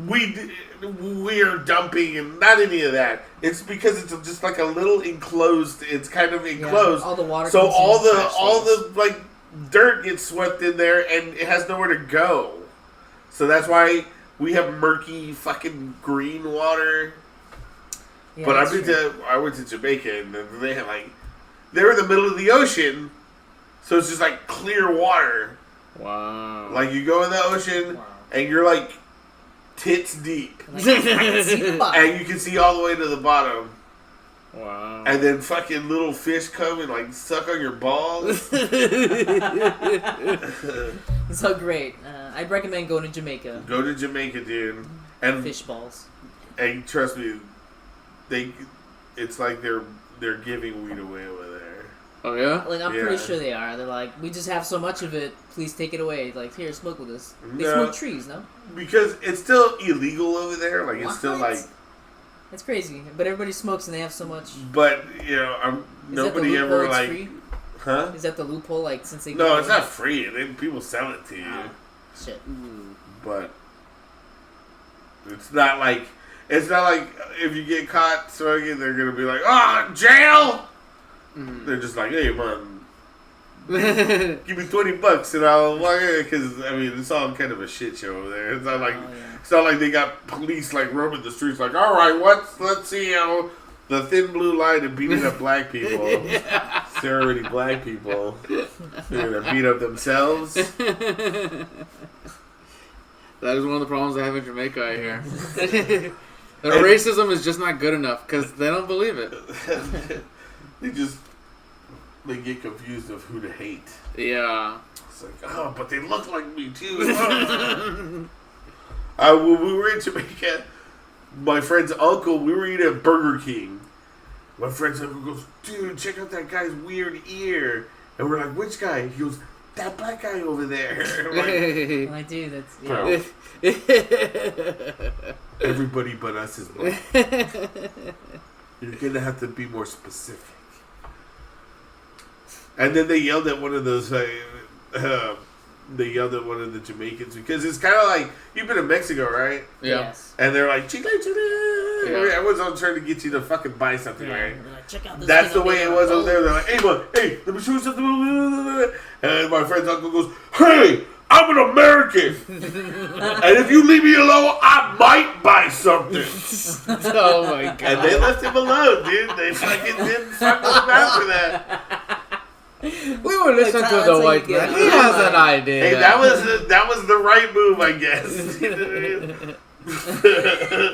we are dumping and not any of that. It's because it's just like a little enclosed. It's kind of enclosed. All the water. So all the like dirt gets swept in there and it has nowhere to go. So that's why we have murky fucking green water. Yeah, But I went to Jamaica and they had like they're in the middle of the ocean, so it's just like clear water. Wow. Like you go in the ocean and you're like tits deep, Like, I can see the bottom. and you can see all the way to the bottom. Wow. And then fucking little fish come and like suck on your balls. It's so great. I'd recommend going to Jamaica. Go to Jamaica, dude, and Fish balls. and trust me, it's like they're giving weed away over there. Oh yeah. Like I'm Yeah. pretty sure they are. They're like, we just have so much of it. Please take it away. Like here, smoke with us. They No. smoke trees, no? Because it's still illegal over there. Like it's still What? like, It's crazy. But everybody smokes and they have so much. but you know, Is that the nobody loophole? ever It's like, free? huh? Is that the loophole? Like since they No, it's not free. People sell it to you, Oh, shit. but it's not like if you get caught smoking, they're gonna be like, "Oh, jail." They're just like, "Hey, man, give me $20 and I'll walk in." Because I mean, it's all kind of a shit show over there. It's not like it's not like they got police like roaming the streets like, "All right, let's see how the thin blue line and beating up black people." They're already black people. They're gonna beat up themselves. That is one of the problems I have in Jamaica, I hear. Their racism is just not good enough because they don't believe it. They get confused of who to hate. Yeah. It's like, oh, but they look like me too. When we were in Jamaica, my friend's uncle, we were eating at Burger King. My friend's uncle goes, "Dude, check out that guy's weird ear." And we're like, "Which guy?" He goes, "That black guy over there." I'm like, I do. That's Bro. Everybody but us is black. You're gonna have to be more specific. And then they yelled at one of those. They yelled at one of the Jamaicans because it's kind of like you've been to Mexico, right? Yeah. Yes. And they're like, "Chile, Chile." Yeah. Everyone's all trying to get you to fucking buy something, Yeah. right? They're like, check out this That's thing the over way it was Oh. over there. They're like, "Hey, man, hey, let me show you something." And my friend's uncle goes, "Hey, I'm an American, and if you leave me alone, I might buy something." Oh my god. And they left him alone, dude. They fucking didn't fuck with him after that. We were listening Like, to that's the how white you man. get He it. has an idea. Hey, that was the right move, I guess. You know what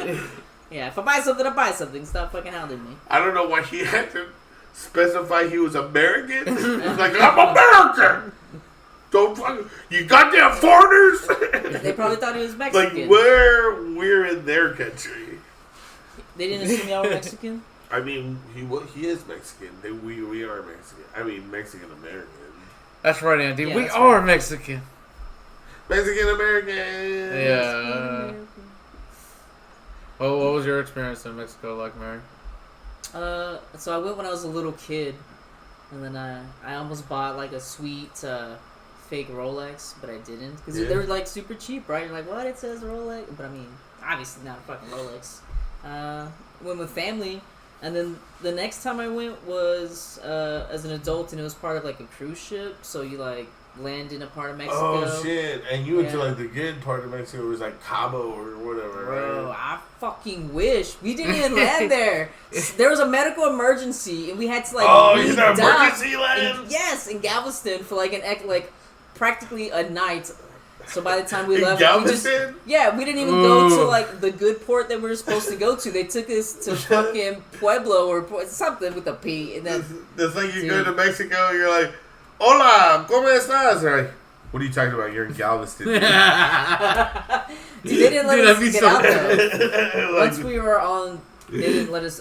I mean? Yeah, if I buy something, I buy something. Stop fucking hounding me. I don't know why he had to specify he was American. He's like, "I'm American. Don't fucking, you goddamn foreigners." They probably thought he was Like Mexican. we're in their country. They didn't assume y'all were Mexican? I mean, he is Mexican. We are Mexican. I mean, Mexican American. That's right, Andy. Yeah, we that's are right. Mexican. Mexican American. Yeah. Well, what was your experience in Mexico like, Mary? So I went when I was a little kid, and then I almost bought like a sweet fake Rolex, but I didn't because Yeah. they were like super cheap, right? You're like, what? It says Rolex, but I mean, obviously not a fucking Rolex. Went with family, and then the next time I went was as an adult, and it was part of like a cruise ship. So you like land in a part of Mexico. Oh shit! And you went to Yeah. like the good part of Mexico, it was like Cabo or whatever, Bro, right? I fucking wish we didn't even land there. There was a medical emergency, and we had to like. Oh, you know, redock emergency land. Yes, in Galveston for like practically a night. So by the time we In left, Galveston? we didn't even go to Ooh. like the good port that we were supposed to go to. They took us to fucking Pueblo or something with a P, and then That's like you Dude. go to Mexico, you're like, "Hola, ¿cómo estás?" They're like, "What are you talking about? You're in Galveston." dude, they didn't let Dude, us that'd be get so out there. Like, Once we were on, they didn't let us,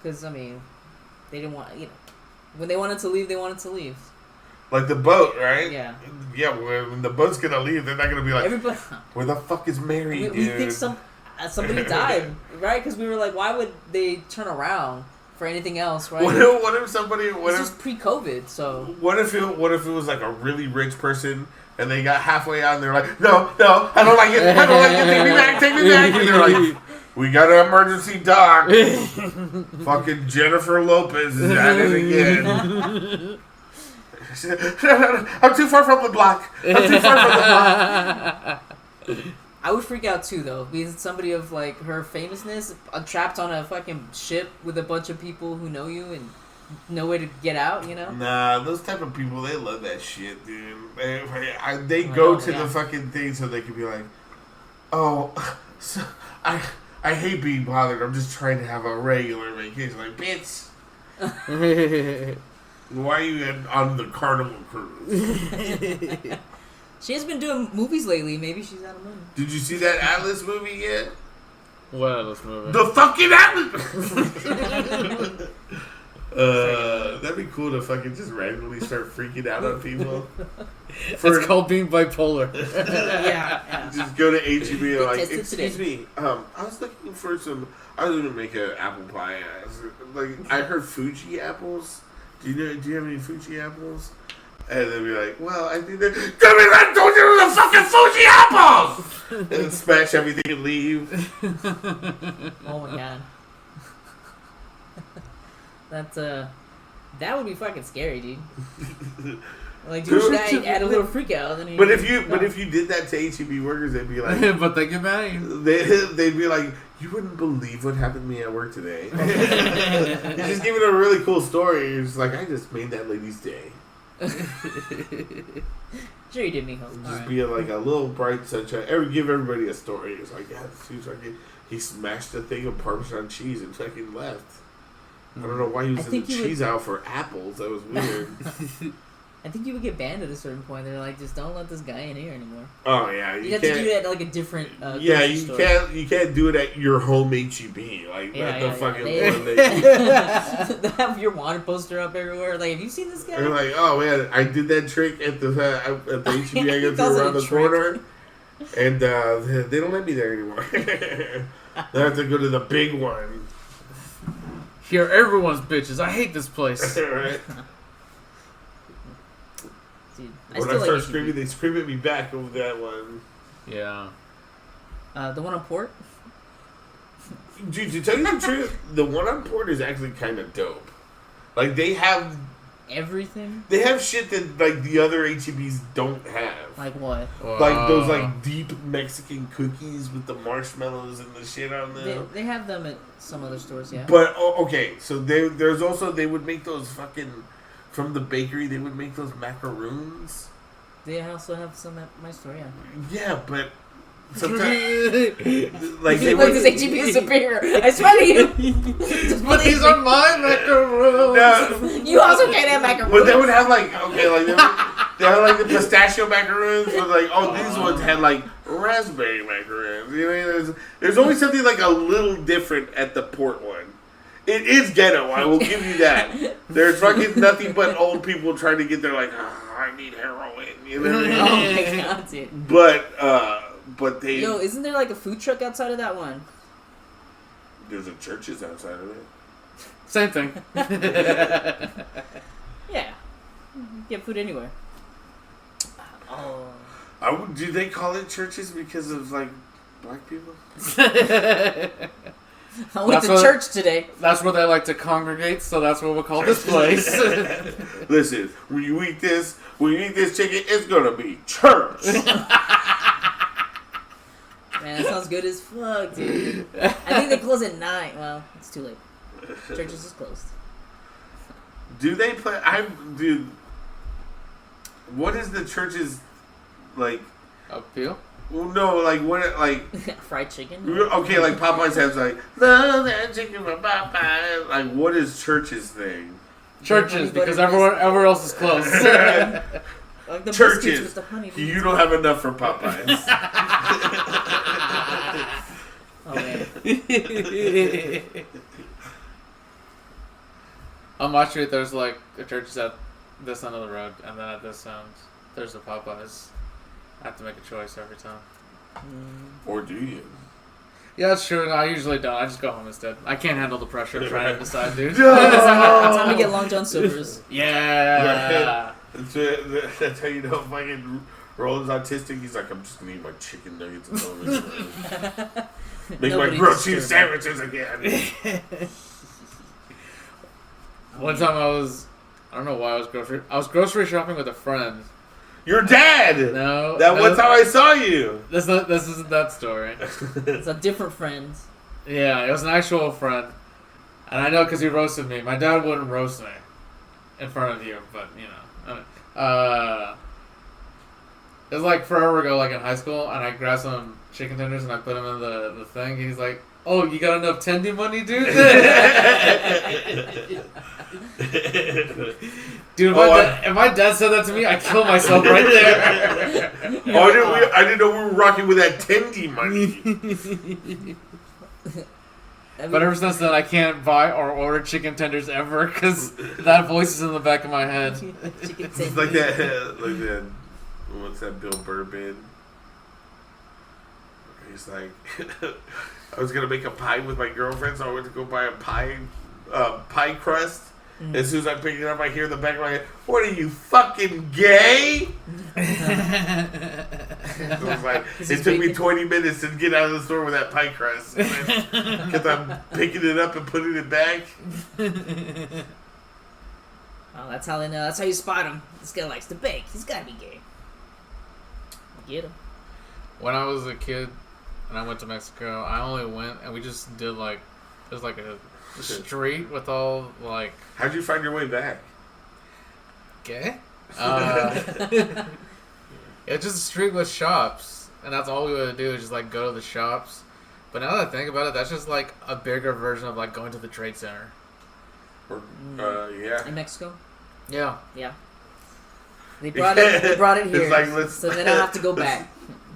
because, I mean, they didn't want, when they wanted to leave, they wanted to leave. like the boat, right? Yeah. Yeah, when the boat's gonna leave, they're not gonna be like, Everybody, "Where the fuck is Mary, we dude?" think somebody died, right? Because we were like, why would they turn around for anything else, right? What if somebody? This was pre-COVID, so. What if it was like a really rich person and they got halfway out and they're like, no, I don't like it. Take me back. And they're like, we got an emergency doc. Fucking Jennifer Lopez is at it again. I'm too far from the block. I would freak out too, though, because it's somebody of like her famousness trapped on a fucking ship with a bunch of people who know you and no way to get out. You know? Nah, those type of people, they love that shit, dude. They go to the fucking thing so they can be like, oh, so I hate being bothered. I'm just trying to have a regular vacation. Like, bitch. Why are you on the Carnival cruise? She has been doing movies lately. Maybe she's out of money. Did you see that Atlas movie yet? What Atlas movie? The fucking Atlas! That'd be cool to fucking just randomly start freaking out on people. It's called being bipolar. Yeah. Just go to HEB and like, Tested excuse today. me, I was looking for some, I was gonna make an apple pie. I heard Fuji apples. Do you have any Fuji apples? And they'd be like, well, I think that. Give me that! Don't give me the fucking Fuji apples! And then smash everything and leave. Oh my god. That would be fucking scary, dude. Like, dude, add a little freak out. Then But if you did that to HEB workers, they'd be like, but they get mad at you. They'd be like, you wouldn't believe what happened to me at work today. You just give it a really cool story. You're just like, I just made that lady's day. Sure you did, Mijo. Just be like a little bright sunshine. Give everybody a story. It's like, yeah, he smashed a thing of Parmesan cheese and fucking left. I don't know why he was in the cheese aisle for apples. That was weird. I think you would get banned at a certain point. They're like, just don't let this guy in here anymore. Oh yeah, you have to do it at like a different. Yeah, you can't do it at your home HEB. Like fucking. They have your wanted poster up everywhere. Like, have you seen this guy? They're like, oh man, I did that trick at the HEB. I go through around the corner, and they don't let me there anymore. They have to go to the big one. Here, everyone's bitches. I hate this place. Right. Dude, when I start screaming, they scream at me back over that one. Yeah. The one on Port? Dude, to tell you the truth, the one on Port is actually kind of dope. Like, they have... everything? They have shit that, like, the other HEBs don't have. Like what? Like those, like, deep Mexican cookies with the marshmallows and the shit on them. They have them at some other stores, yeah. But, okay, so there's also... They would make those fucking... From the bakery, they would make those macaroons. They also have some at my store, yeah. Yeah, but sometimes like this HEB is superior. I swear to you. But these are my macaroons. No. You also can't have macaroons. But they would have like they had like the pistachio macaroons, but like these ones had like raspberry macaroons. You know, there's always something like a little different at the Port one. It is ghetto, I will give you that. There's fucking nothing but old people trying to get there like, I need heroin. You know what I mean? Oh my god, dude. But they... Yo, isn't there like a food truck outside of that one? There's a Church's outside of it. Same thing. Yeah. Get food anywhere. Oh. Do they call it Church's because of, like, black people? I went to church today. That's where they like to congregate, so that's what we'll call this place. Listen, when you eat this chicken, it's gonna be church. Man, that sounds good as fuck, dude. I think they close at 9. Well, it's too late. Churches is closed. Do they play? Dude. What is the church's like? Appeal? Well, no, like what? Like fried chicken. Okay, like Popeyes has like love that chicken from Popeyes. Like, what is church's thing? Churches, because everywhere else is closed. Like the churches. With the honey you don't have enough for Popeyes. Oh man. On my street, there's like a church at this end of the road, and then at this end, there's the Popeyes. I have to make a choice every time. Or do you? Yeah, that's true. No, I usually don't. I just go home instead. I can't handle the pressure of trying to decide, dude. No! It's time to get Long John Silver's. Yeah. That's how you know fucking Roland's autistic. He's like, I'm just gonna eat my chicken nuggets and all this. Make my grilled cheese sandwiches again. One time I don't know why I was grocery shopping with a friend. Your dad! No. That's how I saw you. This isn't that story. It's a different friend. Yeah, it was an actual friend. And I know because he roasted me. My dad wouldn't roast me in front of you, but, you know. It was like forever ago, like in high school, and I grabbed some chicken tenders and I put them in the thing. He's like, oh, you got enough tendy money, dude? Dude, if my dad said that to me, I'd kill myself right there. I didn't know we were rocking with that tendy money. But ever since then, I can't buy or order chicken tenders ever because that voice is in the back of my head. It's like that, what's that Bill Burr bit? He's like, I was going to make a pie with my girlfriend, so I went to go buy a pie crust. Mm. As soon as I pick it up, I hear in the back of my head, what are you, fucking gay? It took me 20 minutes to get out of the store with that pie crust. Because I'm picking it up and putting it back. Oh, that's how they know. That's how you spot him. This guy likes to bake. He's got to be gay. Get him. When I was a kid and I went to Mexico, I only went and we just did like, there's like a street with all like... How'd you find your way back? Gay? It's just a street with shops, and that's all we would do is just like go to the shops. But now that I think about it, that's just like a bigger version of like going to the Trade Center. Yeah. In Mexico? Yeah. Yeah. They brought it here, like, so they don't have to go back.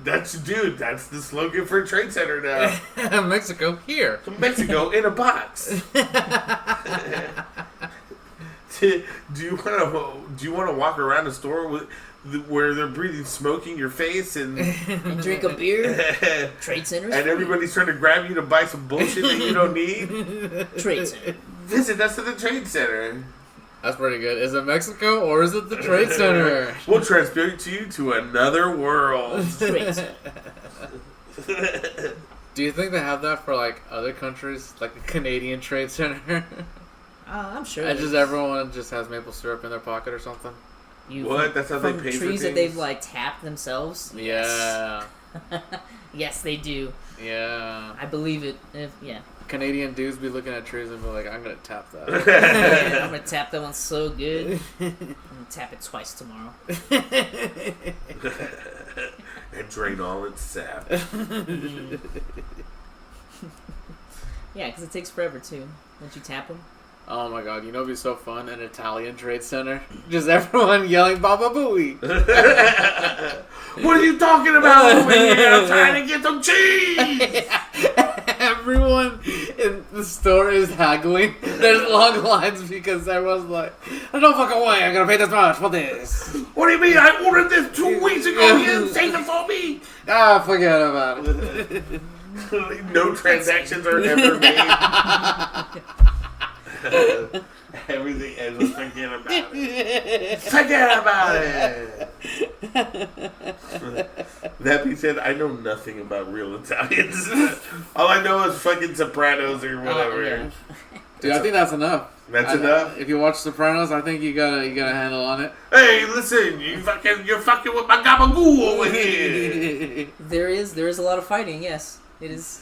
That's the slogan for a Trade Center now. Mexico here. Mexico in a box. Do you want to walk around a store where they're breathing smoke in your face and drink a beer? Trade Center. And everybody's trying to grab you to buy some bullshit that you don't need? Trade Center. Visit us at the Trade Center. That's pretty good. Is it Mexico or is it the Trade Center? We'll transport you to another world. Trade Center. Do you think they have that for like other countries, like a Canadian Trade Center? I'm sure. And just everyone just has maple syrup in their pocket or something. That's how they pay for trees things? that they've like tapped themselves. Yeah. Yes, they do. Yeah. I believe it. Yeah. Canadian dudes be looking at trees and be like, I'm gonna tap that. Yeah, I'm gonna tap that one so good. I'm gonna tap it twice tomorrow. And drain all its sap. Yeah, because it takes forever too. Once you tap them. Oh my god, you know it'd be so fun, an Italian Trade Center? Just everyone yelling Baba Booey. What are you talking about over here? I'm trying to get some cheese! Everyone in the store is haggling. There's long lines because everyone's like, no fucking way, I'm gonna pay this much for this. What do you mean? I ordered this 2 weeks ago. You didn't save it for me. Ah, forget about it. No transactions are ever made. Everything ends with forget about it. Forget about it. That being said, I know nothing about real Italians. All I know is fucking Sopranos or whatever. Yeah. Dude, I think that's enough. That's enough. If you watch Sopranos, I think you got a handle on it. Hey, listen, you're fucking with my gabagool over here. There is a lot of fighting. Yes, it is.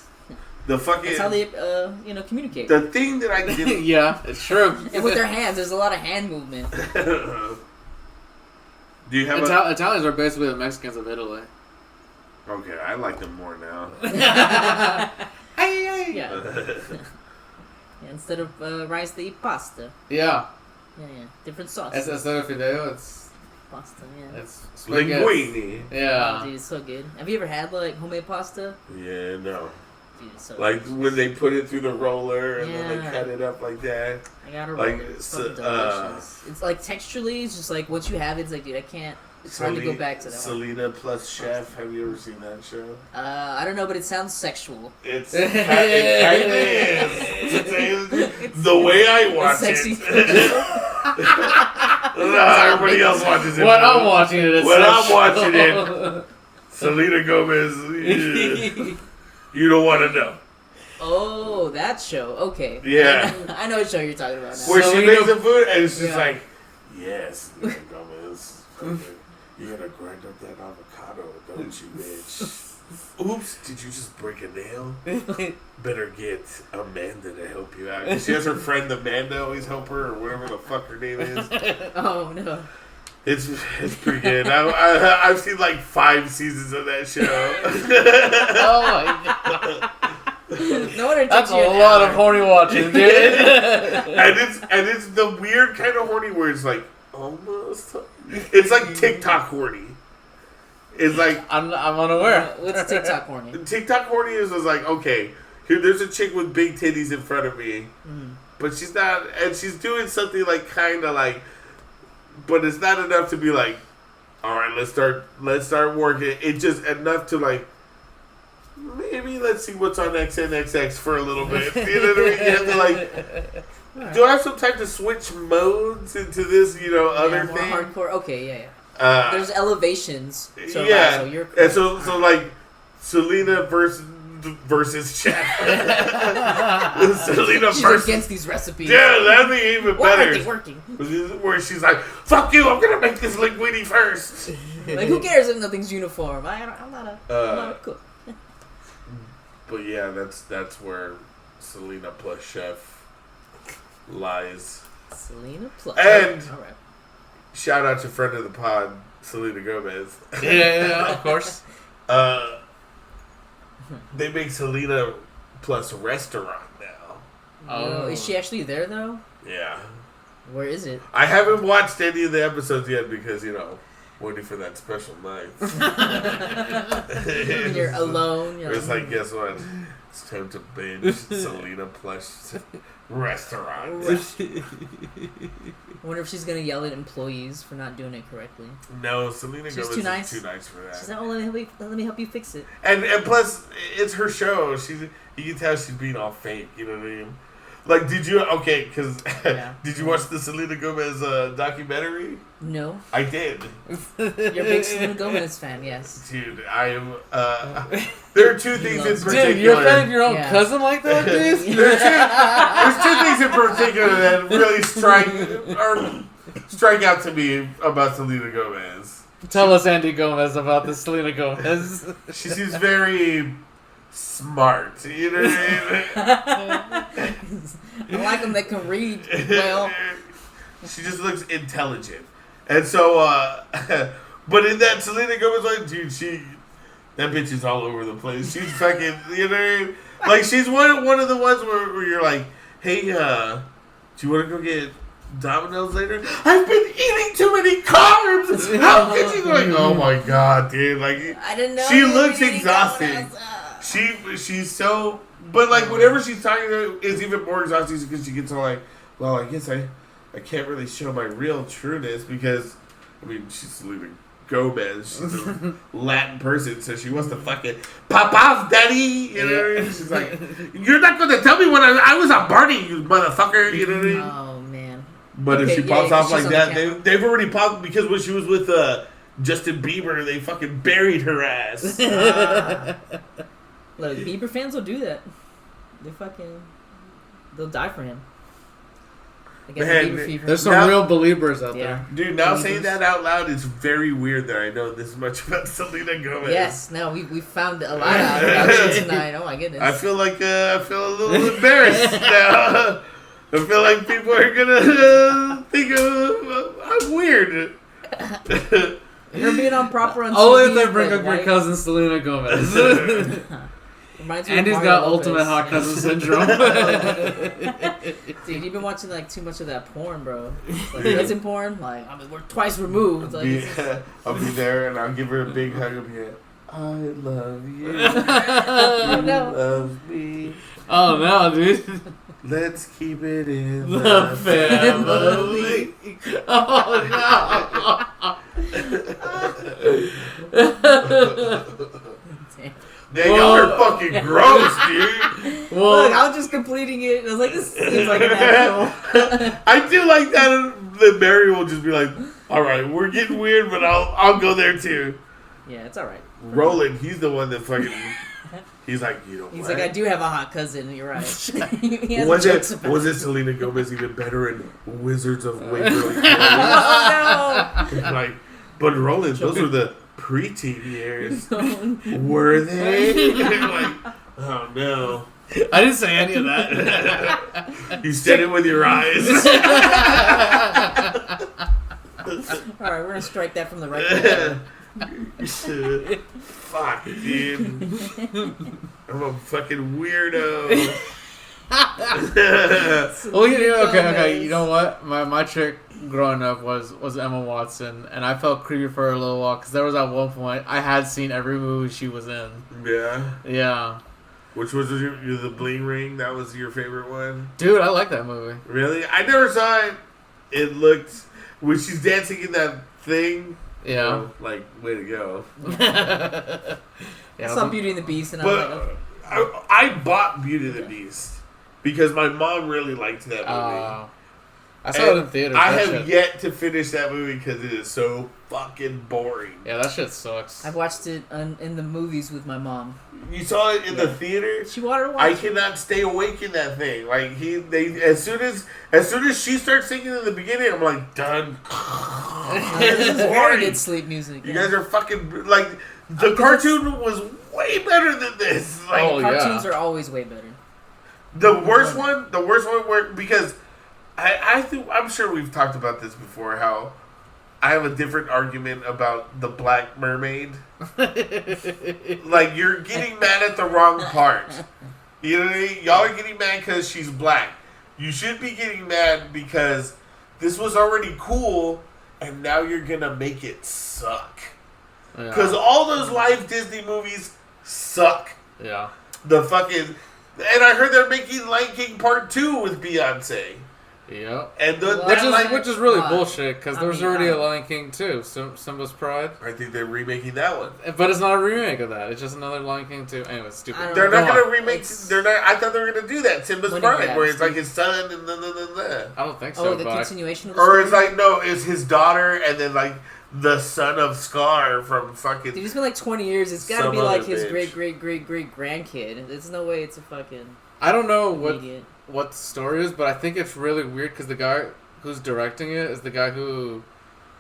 That's how they communicate. The thing that I did. Yeah, it's true. And with their hands, there's a lot of hand movement. Do you have Italians are basically the Mexicans of Italy. Okay, I like them more now. Yeah. Instead of rice, they eat pasta. Yeah. Yeah. Different sauce. Instead of fideo, it's pasta. Yeah. It's spaghetti. Linguine. Yeah. Oh, dude, it's so good. Have you ever had like homemade pasta? Yeah, no. Dude, it's so like good. when they put it through the roller and then they cut it up like that. I gotta like, roll it. It's fucking delicious. It's like texturally, it's just like once you have it, it's like, dude, I can't It's hard to go back to that one. Selena plus Chef. Have you ever seen that show? I don't know, but it sounds sexual. It kind of is. The way I watch Sexy. it. No, everybody else watches it. When I'm watching it, I'm watching it, Selena Gomez, you don't want to know. Oh, that show. Okay. Yeah. I know what show you're talking about now. Where she Selena- makes the food and it's just Yeah. like, yes, Selena Gomez, you gotta grind up that avocado, don't you, bitch? Oops, did you just break a nail? Better get Amanda to help you out. She has her friend Amanda always help her, or whatever the fuck her name is. Oh, no. It's pretty good. I've seen like 5 seasons of that show. Oh my god. No wonder it That's takes you a an lot of hour. horny watching, dude. and it's the weird kind of horny where it's like almost. It's like TikTok horny. It's like I'm unaware. What's TikTok horny? TikTok horny is like, okay, here there's a chick with big titties in front of me, but she's not, and she's doing something like kind of like, but it's not enough to be like, all right, let's start working. It's just enough to like, maybe let's see what's on XNXX for a little bit. You know what I mean? You have to like, do I have some time to switch modes into this, other more thing? hardcore. Okay, yeah. There's elevations. So, yeah, so you're and so like Selena versus Chef. Selena she's versus against these recipes. yeah, that'd be even Why better. aren't they working? Where she's like, "Fuck you! I'm gonna make this linguine first." Like, who cares if nothing's uniform? I'm not a cook. But yeah, that's where Selena plus Chef lies. Selena plus. And- all right. Shout out to friend of the pod, Selena Gomez. Yeah, of course. They make Selena plus restaurant now. Oh, is she actually there though? Yeah. Where is it? I haven't watched any of the episodes yet because, waiting for that special night. When you're alone. You're It's like, guess what? It's time to binge Selena plus restaurant. I wonder if she's gonna yell at employees for not doing it correctly. No, Selena She's Gomez too nice. is too nice for that. She's like, oh, let me help you fix it. And plus, it's her show. You can tell she's being all fake. You know what I mean? Like, did you? Okay, because Yeah. did you watch the Selena Gomez documentary? No, I did, you're a big Selena Gomez fan, yes. dude. I am. There are 2 things in loves her. particular. Dude, you're a fan of your own Yeah. cousin like that, dude? There's 2 things in particular that really strike out to me about Selena Gomez. Tell us, Andy Gomez, about this Selena Gomez. She seems very smart. You know what I mean? I like them that can read well. She just looks intelligent. And so, but in that Selena Gomez, like, dude, that bitch is all over the place. She's fucking, you know what I mean? Like, she's one of the ones where you're like, hey, do you want to go get Domino's later? I've been eating too many carbs! How could you? Like, oh my god, dude. Like, I didn't know. she you were looks eating exhausted. Domino's. She's so, but like whenever she's talking to her, it's even more exhausting because she gets all like, well, I guess I can't really show my real trueness because, I mean, she's Selena Gomez. She's a Latin person, so she wants to fucking pop off, daddy. You know what I mean? She's like, you're not going to tell me when I was a Barney, you motherfucker. You know what I mean? Oh man. But Okay, if she yeah, pops 'cause off she's like on that, the camera. they've already popped because when she was with Justin Bieber, they fucking buried her ass. Look, Bieber fans will do that. They'll die for him. They get Man, the Bieber fever. There's some Now- real believers out Yeah. Dude, now saying Believers. that out loud is very weird that I know this much about Selena Gomez. Yes, no, we found a lot out about you tonight. Oh my goodness. I feel like I feel a little embarrassed now. I feel like people are gonna think I'm weird. You're being on proper on Only TV, if they bring but up your why- cousin Selena Gomez. Reminds me of Andy's Mario got Lopez. ultimate hot cousin syndrome. Dude, you've been watching like too much of that porn, bro. Like dancing porn, like I mean, we're twice removed. Like, it's just- I'll be there and I'll give her a big hug. I'll be like, I love you. Oh, You no. love me. Oh no, dude. Let's keep it in The family. Oh Damn. Man, y'all are fucking gross, dude. no. Well, Look, I was just completing it. And I was like, this seems like an actual. I do like that Mary will just be like, all right, we're getting weird, but I'll go there too. Yeah, it's all right. Roland, he's the one that fucking. He's like, you know He's what? like, I do have a hot cousin. You're right. He has Was jokes it about was it Selena Gomez even better in Wizards of Waverly Place? Oh Like, but Roland, those were the preteen years. no! Were they? Like, oh no. I didn't say any of that. You said it with your eyes. All right, we're gonna strike that from the record. Fuck, dude. I'm a fucking weirdo. Well, okay. You know what? My chick growing up was Emma Watson, and I felt creepy for her a little while because there was at one point I had seen every movie she was in. Yeah. Yeah. Which was the Bling Ring? That was your favorite one? Dude, I like that movie. Really? I never saw it. It looked when she's dancing in that thing. Yeah. Oh, like, way to go. I saw Beauty and the Beast, and I was like, But okay. I bought Beauty and the Beast because my mom really liked that movie. I saw it in theaters. I that have shit. yet to finish that movie because it is so fucking boring. Yeah, that shit sucks. I've watched it in the movies with my mom. You saw it in the theater? She wanted to watch I it. cannot stay awake in that thing. Like as soon as she starts singing in the beginning, I'm like done. This is very good sleep music. You guys are fucking like the cartoon was way better than this. Like Oh, yeah. Cartoons are always way better. the worst one where because I think I'm sure we've talked about this before how I have a different argument about the Black Mermaid. Like you're getting mad at the wrong part. You know what I mean? Y'all are getting mad because she's black. You should be getting mad because this was already cool, and now you're gonna make it suck. Because all those live Disney movies suck. Yeah. The fucking, and I heard they're making Lion King Part 2 with Beyonce. Yep. And Which is really Why? bullshit because I there's mean, already I- a Lion King too, Simba's Pride. I think they're remaking that one. But it's not a remake of that. It's just another Lion King 2. Anyway, it's stupid. I don't They're know. not Go gonna on. remake. It's- They're not. I thought they were gonna do that. Simba's Money Pride, grabs, where it's like dude. his son and then. I don't think so. Oh, the but continuation of the Or story? it's like no, it's his daughter and then like the son of Scar from fucking. Dude, it's been like 20 years. It's gotta Some be like other his bitch. great grandkid. There's no way it's a fucking I don't know idiot. what the story is, but I think it's really weird because the guy who's directing it is the guy who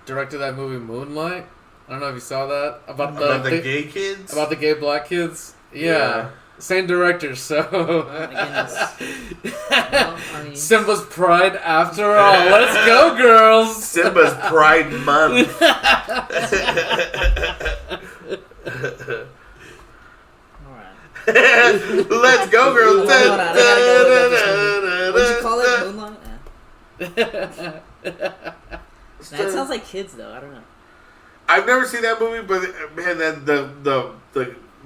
directed that movie Moonlight. I don't know if you saw that about the gay kids. about the gay black kids. Yeah. Same director, so my goodness. Well, I mean, Simba's Pride after all. Let's go, girls. Simba's Pride Month. alright. Let's go, girls. Hold on, I gotta go look at this movie. What'd you call it? Moonlight? That sounds like kids, though. I don't know. I've never seen that movie, but man, that the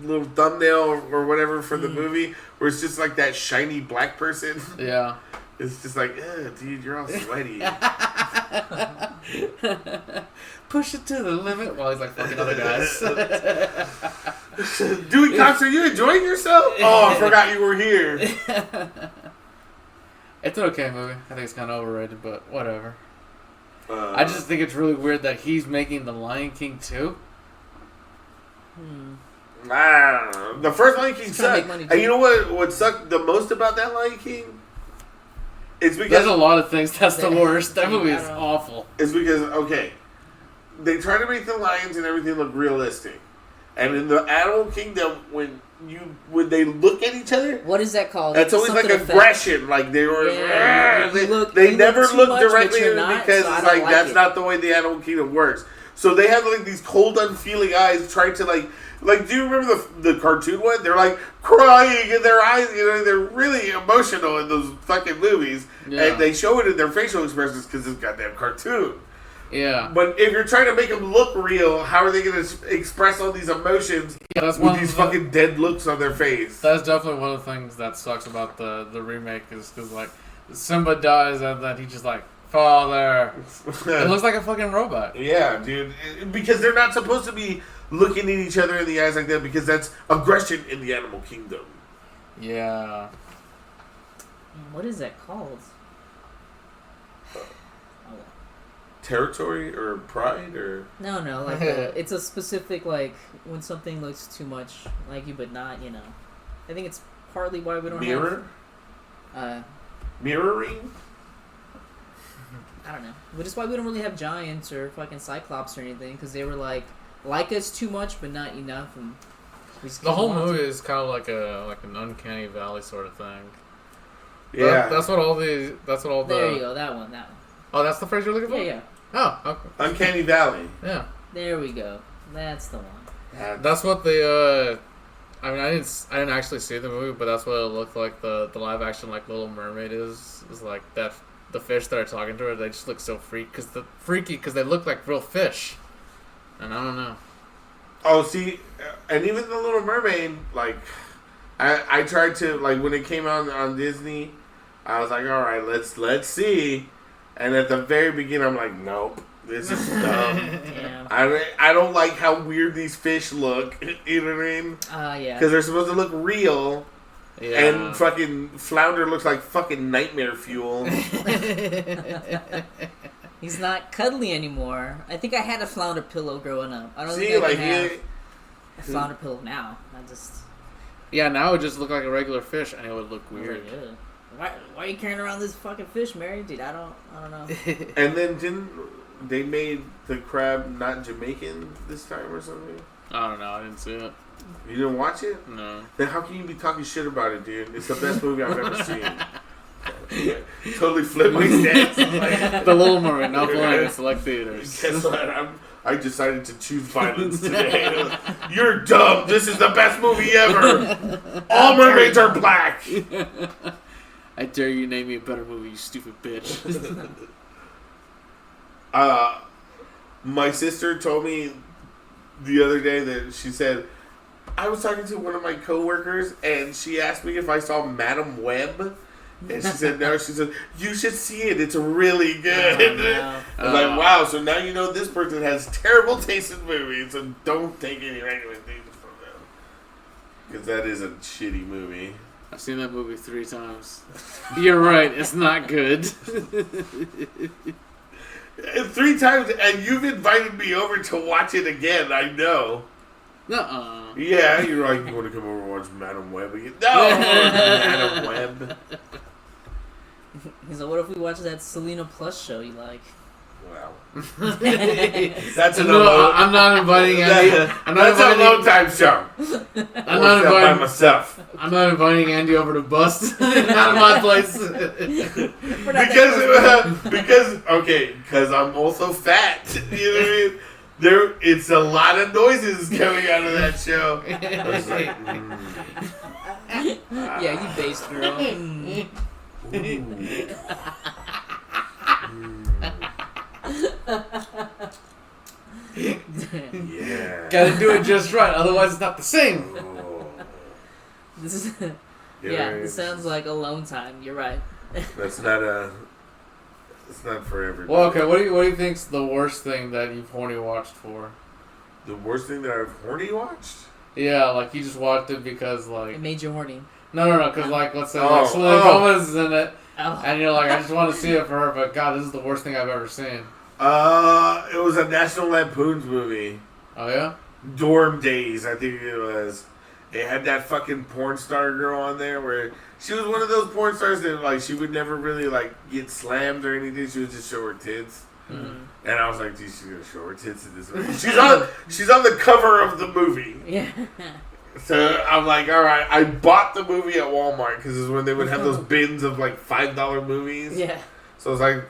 little thumbnail or whatever for the movie, where it's just like that shiny black person. Yeah. It's just like, dude, you're all sweaty. Push it to the limit while he's like fucking other guys. Dewey Cox, are you enjoying yourself? Oh, I forgot you were here. It's an okay movie. I think it's kind of overrated, but whatever. Uh, I just think it's really weird that he's making The Lion King too. I don't know. The first Lion King He's trying to sucked. make money, And too. you know what sucked the most about that Lion King? It's There's because a lot of things that's the worst. That movie is I don't know. awful. okay, they try to make the lions and everything look realistic, and in the Animal Kingdom, when they look at each other, What is that called? that's always like Something effect. aggression. Like they were, Yeah, they, you look- they you never look too look much, but directly you're at it not, because so I it's don't like like that's it. not the way the Animal Kingdom works. So they have like these cold, unfeeling eyes trying to like. Do you remember the cartoon one? They're like crying in their eyes. You know, they're really emotional in those fucking movies, Yeah. and they show it in their facial expressions because it's goddamn cartoon. Yeah. But if you're trying to make them look real, how are they going to express all these emotions with these fucking dead looks on their face? That's definitely one of the things that sucks about the remake is because, like, Simba dies and then he just, like, father. It looks like a fucking robot. Yeah, dude. Because they're not supposed to be looking at each other in the eyes like that because that's aggression in the animal kingdom. Yeah. What is that called? Territory or pride or No, like it's a specific like when something looks too much like you, but not I think it's partly why we don't have mirroring. I don't know, but it's why we don't really have giants or fucking cyclops or anything because they were like us too much but not enough, and the whole movie is kind of like an uncanny valley sort of thing. Yeah, that's what all the. There you go, that one. Oh, that's the phrase you're looking for. Yeah. Oh, okay. Uncanny Valley. Yeah. There we go. That's the one. That's what the. I mean, I didn't actually see the movie, but that's what it looked like. The live action like Little Mermaid is like that. The fish that are talking to her, they just look so freaky because they look like real fish, and I don't know. Oh, see, and even the Little Mermaid, like, I tried to like when it came out on Disney, I was like, all right, let's see. And at the very beginning, I'm like, nope, this is dumb. Yeah. I don't like how weird these fish look. You know what I mean? Yeah. Because they're supposed to look real. Yeah. And fucking Flounder looks like fucking nightmare fuel. He's not cuddly anymore. I think I had a Flounder pillow growing up. I don't See, think I like can have a Flounder pillow now. Yeah, now it would just look like a regular fish, and it would look weird. Why are you carrying around this fucking fish, Mary? Dude, I don't know. And then didn't they made the crab not Jamaican this time or something? I don't know. I didn't see it. You didn't watch it? No. Then how can you be talking shit about it, dude? It's the best movie I've ever seen. Totally flipped my stance. Like, The Little Mermaid, not playing in select theaters. guess what? I decided to choose violence today. You're dumb. This is the best movie ever. All mermaids are black. I dare you name me a better movie, you stupid bitch. My sister told me the other day that she said, I was talking to one of my coworkers and she asked me if I saw Madam Web. And she said, no. She said, you should see it. It's really good. No. I was like, wow. So now you know this person has terrible taste in movies. So don't take any recommendations from them. Because that is a shitty movie. I've seen that movie 3 times. You're right. It's not good. 3 times, and you've invited me over to watch it again. I know. Nuh-uh. Yeah, you're like, you want to come over and watch Madam Web again? No, Madam Web. He's like, what if we watch that Selena Plus show you like? Wow. That's an I'm not inviting Andy. That's a low time show. I'm not inviting by myself. I'm not inviting Andy over to bust. Not my place. Because I'm also fat. You know what I mean? It's a lot of noises coming out of that show. I was like, Yeah, you based girl. Yeah. Gotta do it just right, otherwise it's not the same. Oh. This is this sounds like alone time. You're right. That's not it's not for everybody. Well, okay, what do you think's the worst thing that you've horny watched for? The worst thing that I've horny watched? Yeah, like you just watched it because like It made you horny. No, because like let's say like Selena Gomez is in it, Oh. and you're like I just want to see it for her, but God, this is the worst thing I've ever seen. It was a National Lampoon's movie. Oh yeah? Dorm Days, I think it was. It had that fucking porn star girl on there where she was one of those porn stars that like she would never really like get slammed or anything. She would just show her tits. Mm-hmm. And I was like, geez, she's gonna show her tits in this movie. She's on the cover of the movie. Yeah. So I'm like, all right. I bought the movie at Walmart because it's when they would have those bins of like $5 movies. Yeah. So I was like,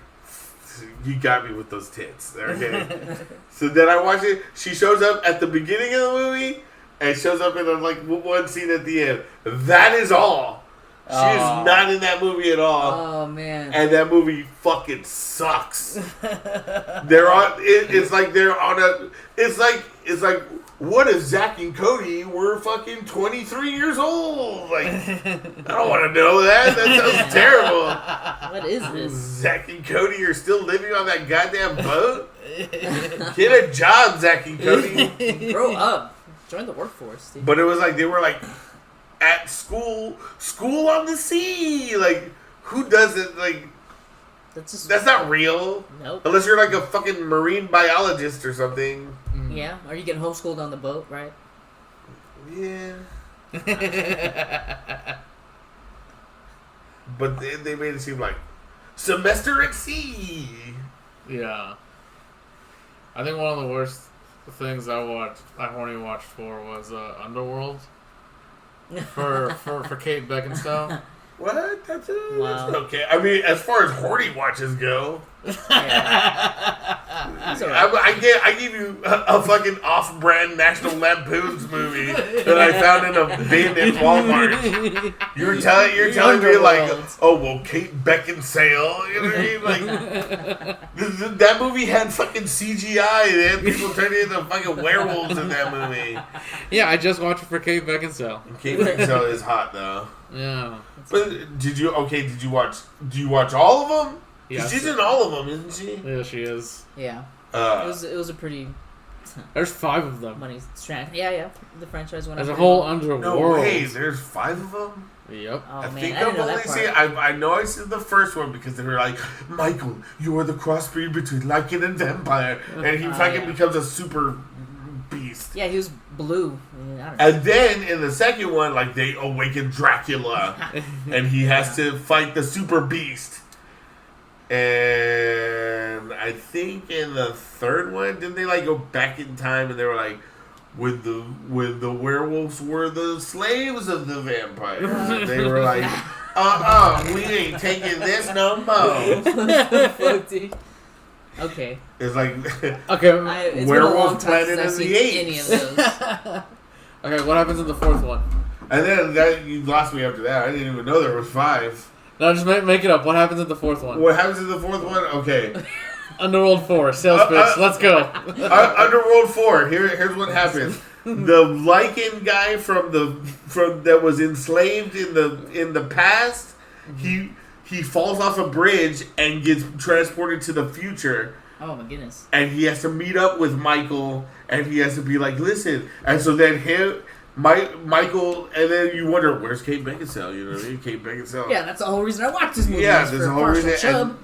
you got me with those tits. Okay. So then I watch it. She shows up at the beginning of the movie and shows up in like one scene at the end. That is all. She is not in that movie at all. Oh man. And that movie fucking sucks. They're on. It's like they're on a. It's like what if Zack and Cody were fucking 23 years old? Like I don't want to know that. That sounds terrible. What is this? Zack and Cody are still living on that goddamn boat. Get a job, Zack and Cody. Grow up. Join the workforce, dude. But it was like they were like at school on the sea. Like who does it? Like that's not real. Nope. Unless you're like a fucking marine biologist or something. Yeah, or you get homeschooled on the boat, right? Yeah. But they made it seem like semester at sea. Yeah. I think one of the worst things I horny watched for was Underworld. For Kate Beckinsale. What? That's it? Wow. That's okay. I mean, as far as horny watches go, I gave you a fucking off-brand National Lampoon's movie that I found in a bin at Walmart. You're telling me like, oh well, Kate Beckinsale. You know what I mean? Like that movie had fucking CGI. They had people turning into fucking werewolves in that movie. Yeah, I just watched it for Kate Beckinsale. Kate Beckinsale is hot though. Yeah. But do you watch all of them? Yeah. She's in all of them, isn't she? Yeah, she is. Yeah. It was a pretty There's 5 of them. money strand. Yeah. The franchise went There's up. a whole Underworld. No way, there's 5 of them? Yep. Oh I man, think I didn't I've know only that part. seen. I know I seen the first one because they were like, Michael, you are the crossbreed between Lycan and vampire, and he fucking becomes a super beast. Yeah, he was blue. I don't know. And then in the second one, like they awaken Dracula, and he has to fight the super beast. And I think in the third one, didn't they like go back in time and they were like, when the werewolves were the slaves of the vampire, they were like, we ain't taking this no more. Okay. It's like Okay. It's been a long Werewolf time Planet since in I've the seen any of 80s. those. Okay, what happens in the 4th one? And then you lost me after that. I didn't even know there was 5. No, just make it up. What happens in the 4th one? What happens in the 4th one? Okay. Underworld 4, sales pitch. Let's go. Underworld 4. Here's what happens. The Lycan guy from that was enslaved in the past, he falls off a bridge and gets transported to the future. Oh my goodness. And he has to meet up with Michael, and he has to be like, listen. And so then Michael, and then you wonder, where's Kate Beckinsale? You know what I mean? Kate Beckinsale. Yeah, that's the whole reason I watched this movie. Yeah, was there's for a whole Marshall reason. Chubb.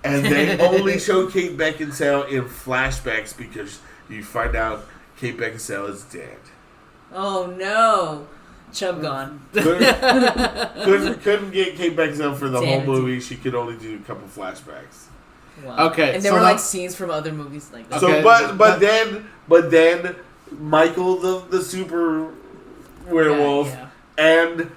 And they only show Kate Beckinsale in flashbacks because you find out Kate Beckinsale is dead. Oh no. Chubb gone. Couldn't get Kate Beckinsale for the whole Damn. movie. She could only do a couple flashbacks. Wow. Okay, And there so were now- like scenes from other movies like that. So, Okay, but then Michael the super werewolf Yeah. and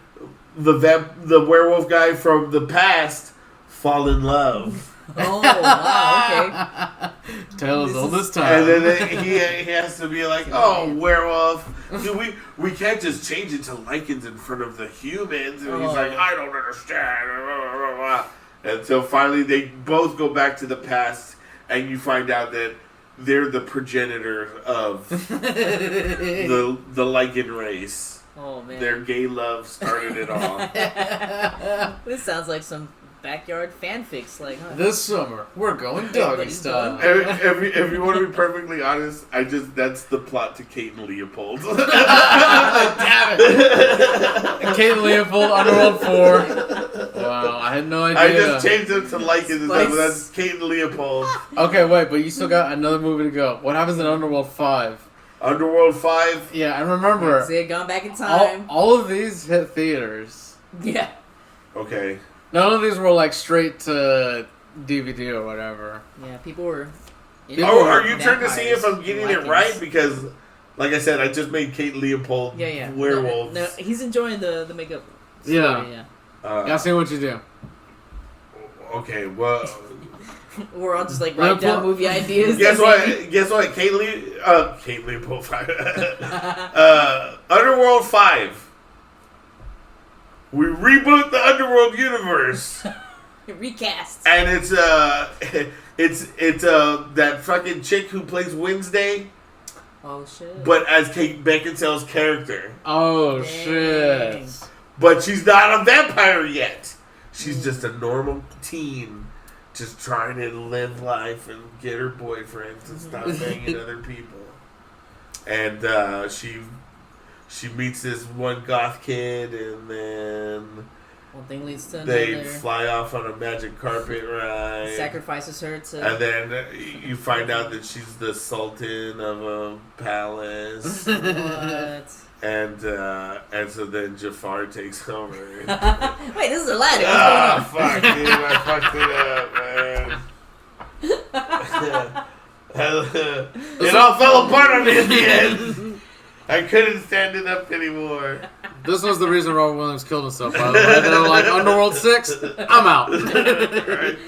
the werewolf guy from the past fall in love. Oh wow, okay. Tale as old as time. And then he has to be like, oh, werewolf. Dude, we can't just change it to lichens in front of the humans. And he's like, I don't understand. Until finally they both go back to the past and you find out that they're the progenitor of the lichen race. Oh man. Their gay love started it all. This sounds like some backyard fanfics, like huh? This summer, we're going doggy style. If you want to be perfectly honest, that's the plot to Kate and Leopold. Damn it! Kate Leopold, Underworld 4. Wow, I had no idea. I just changed it to lichens, Spice. but that's Kate and Leopold. Okay, wait, but you still got another movie to go. What happens in Underworld 5? Underworld 5. Yeah, and remember, See it gone back in time. all of these hit theaters. Yeah. Okay. None of these were like straight to DVD or whatever. Yeah, people were. Oh, are you trying to see if I'm vampires getting and it right? Lycans. Because, like I said, I just made Kate Leopold Yeah. werewolves. No, he's enjoying the makeup. Story, Yeah. Yeah. Yeah, see what you do. Okay, well, We're all just like write down movie ideas. guess and what? maybe- Guess what? Kate Leopold 5. Underworld 5. we reboot the Underworld universe, Recast. and it's that fucking chick who plays Wednesday, Oh shit. but as Kate Beckinsale's character. Oh Dang. shit. But she's not a vampire yet. She's just a normal teen, just trying to live life and get her boyfriends and stop banging other people. And she meets this one goth kid, and then One thing leads to they another. fly off on a magic carpet ride. Sacrifices her to. And then you find out that she's the sultan of a palace. What? And so then Jafar takes over. Wait, this is Aladdin. Ah, What's going on? fuck, dude, I fucked it up, man. It all fell apart on me in the end. I couldn't stand it up anymore. This was the reason Robert Williams killed himself, by the way. They're like, Underworld 6, I'm out. Right?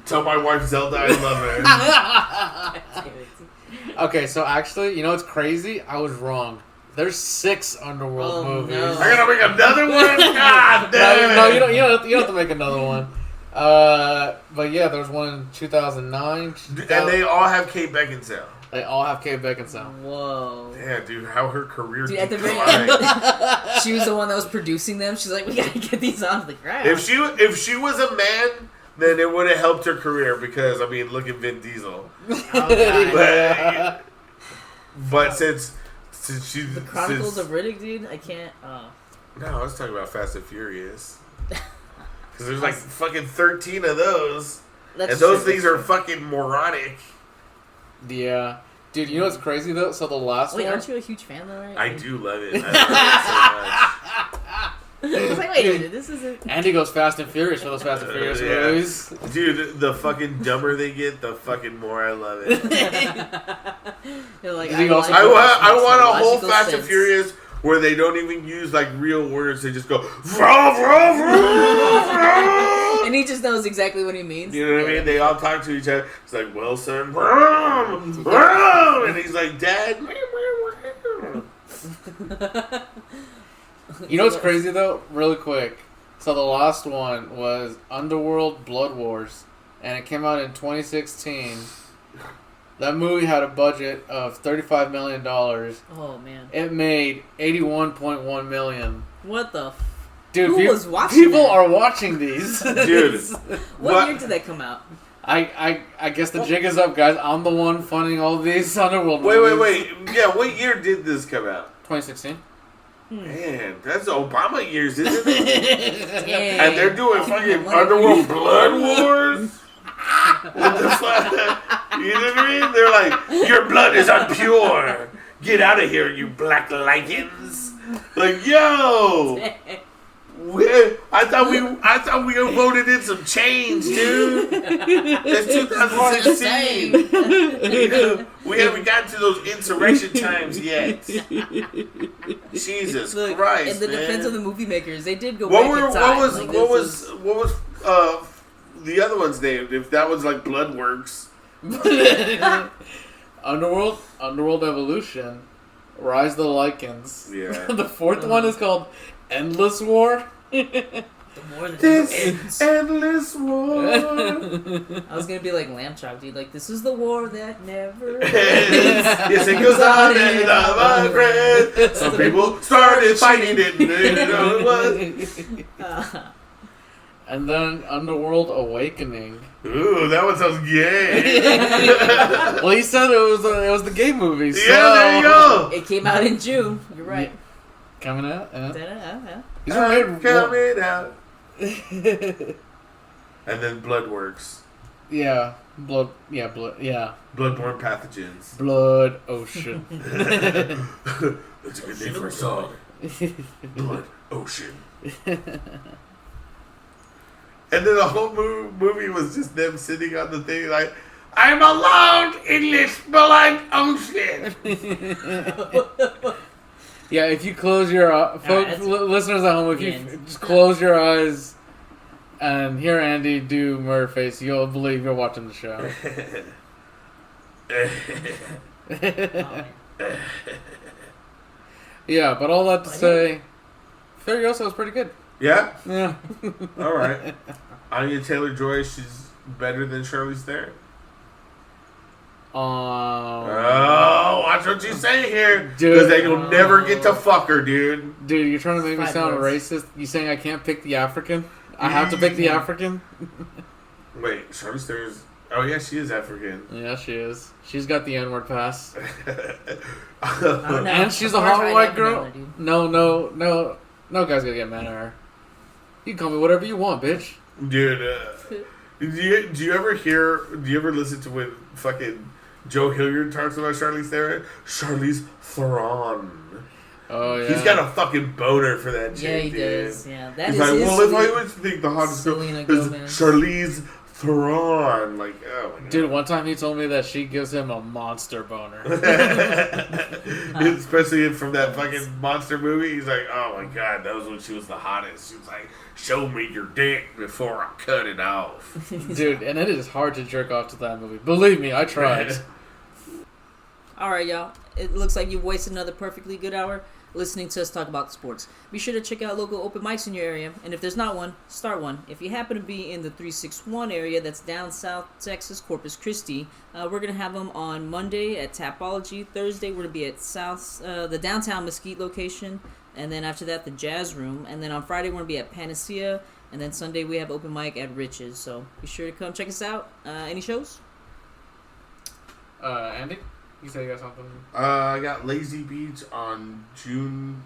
Tell my wife Zelda I love her. Okay, so actually, you know what's crazy? I was wrong. There's 6 Underworld movies. no. I gotta make another one? God damn No, it. you don't have to make another one. But yeah, there's one in 2009. And they all have Kate Beckinsale. They all have Kate Beckinsale. Whoa. Yeah, dude, how her career Dude, at the very declined. end, she was the one that was producing them. She's like, we gotta get these off the ground. If she was a man, then it would have helped her career because, I mean, look at Vin Diesel. Oh, But since she's... the Chronicles since, of Riddick, dude, I can't. No, I was talking about Fast and Furious. Because there's like fucking 13 of those. That's And those true, things that's are fucking moronic. Yeah. Dude, you know what's crazy though? So the last Wait, one... aren't you a huge fan though, right? I do love it. I I was like, wait a minute, this isn't. Andy goes Fast and Furious for those Fast and Furious Yeah. movies. love it. Dude, the fucking dumber they get, the fucking more I love it. You're like, Did he also- I want a whole logical Fast and sense. Furious where they don't even use like real words. They just go vroom, vroom, vroom, vroom. And he just knows exactly what he means. You know what I mean? They all talk to each other. It's like Wilson, vroom, vroom, and he's like, Dad. You know what's crazy though? Really quick. So the last one was Underworld Blood Wars, and it came out in 2016. That movie had a budget of $35 million. Oh man, It made $81.1 million. what the? Dude, Who peop- was watching people that? are watching these. Dude. What year did that come out? I guess the jig is up, guys. I'm the one funding all these Underworld Wait. movies. Yeah, what year did this come out? 2016. Man, that's Obama years, isn't it? Dang. And they're doing fucking Underworld Blood Wars? What the fuck? You know what I mean? They're like, your blood is impure. Get out of here, you black lichens. Like, yo. I thought we voted in some change, dude. It's 2016. You know, we haven't gotten to those insurrection times yet. Jesus Look, Christ, in the man. defense of the movie makers, they did go What back were in time. what Like, was the other one's named? If that was like Bloodworks. Underworld Evolution, Rise of the Lycans. Yeah. The fourth one is called Endless War. the more than This ends. endless war. I was gonna be like Lamb Chop, dude. Like, this is the war that never ends. Yes, it goes on and on, my friend. Some people started fighting it, and they didn't know it was. And then Underworld Awakening. Ooh, that one sounds gay. Well, he said it was the gay movie. So. Yeah, there you go. It came out in June. You're right. Coming out. Yeah. Da-da-da-da. These were made. Coming out. And then Bloodworks. Yeah, blood. Yeah, blood. Yeah, Bloodborne pathogens. Blood Ocean. That's a good name for a song. Blood Ocean. And then the whole movie was just them sitting on the thing like, I'm alone in this blood ocean. Yeah, if you close your folks, that's- listeners at home, if you Yeah. just close your eyes and hear Andy do murder face, you'll believe you're watching the show. Oh, Yeah, but all that to say, Furiosa was pretty good. Yeah? Yeah. All right. Anya Taylor-Joy, she's better than Charlize Theron. Oh, watch what you say here. Because they will never get to fuck her, dude. Dude, you're trying to make me sound racist? You saying I can't pick the African? I have to pick the African? Wait, Charlize Theron's... Oh, yeah, she is African. Yeah, she is. She's got the N-word pass. And she's a hot white girl. No guy's gonna get mad at her. You can call me whatever you want, bitch. Dude, do you ever listen to when fucking Joe Hilliard talks about Charlize Theron? Charlize Theron. Oh, yeah. He's got a fucking boner for that chick, Yeah, he dude. does. Yeah, that He's is like, his well, if I would think the hottest girl Selena is Gomez. Charlize Theron. Like, oh my god. Dude, one time he told me that she gives him a monster boner. Especially from that fucking monster movie. He's like, oh my god, that was when she was the hottest. She was like, show me your dick before I cut it off. Dude, and it is hard to jerk off to that movie. Believe me, I tried. Alright, y'all. It looks like you've wasted another perfectly good hour listening to us talk about sports. Be sure to check out local open mics in your area, and if there's not one, start one. If you happen to be in the 361 area, that's down South Texas, Corpus Christi, we're going to have them on Monday at Tapology. Thursday, we're going to be at the downtown Mesquite location, and then after that, the Jazz Room. And then on Friday, we're going to be at Panacea, and then Sunday, we have open mic at Riches. So be sure to come check us out. Any shows? Andy? You said you got something? I got Lazy Beach on June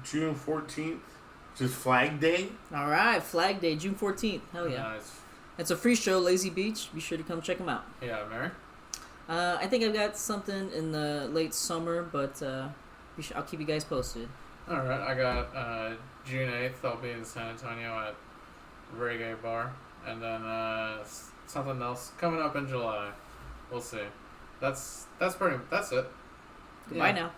14th, which is Flag Day. All right, Flag Day, June 14th. Hell yeah. Nice. It's a free show, Lazy Beach. Be sure to come check them out. Yeah, Mary? I think I've got something in the late summer, but I'll keep you guys posted. Alright, I got June 8th, I'll be in San Antonio at Reggae Bar. And then something else coming up in July. We'll see. That's it. Goodbye now.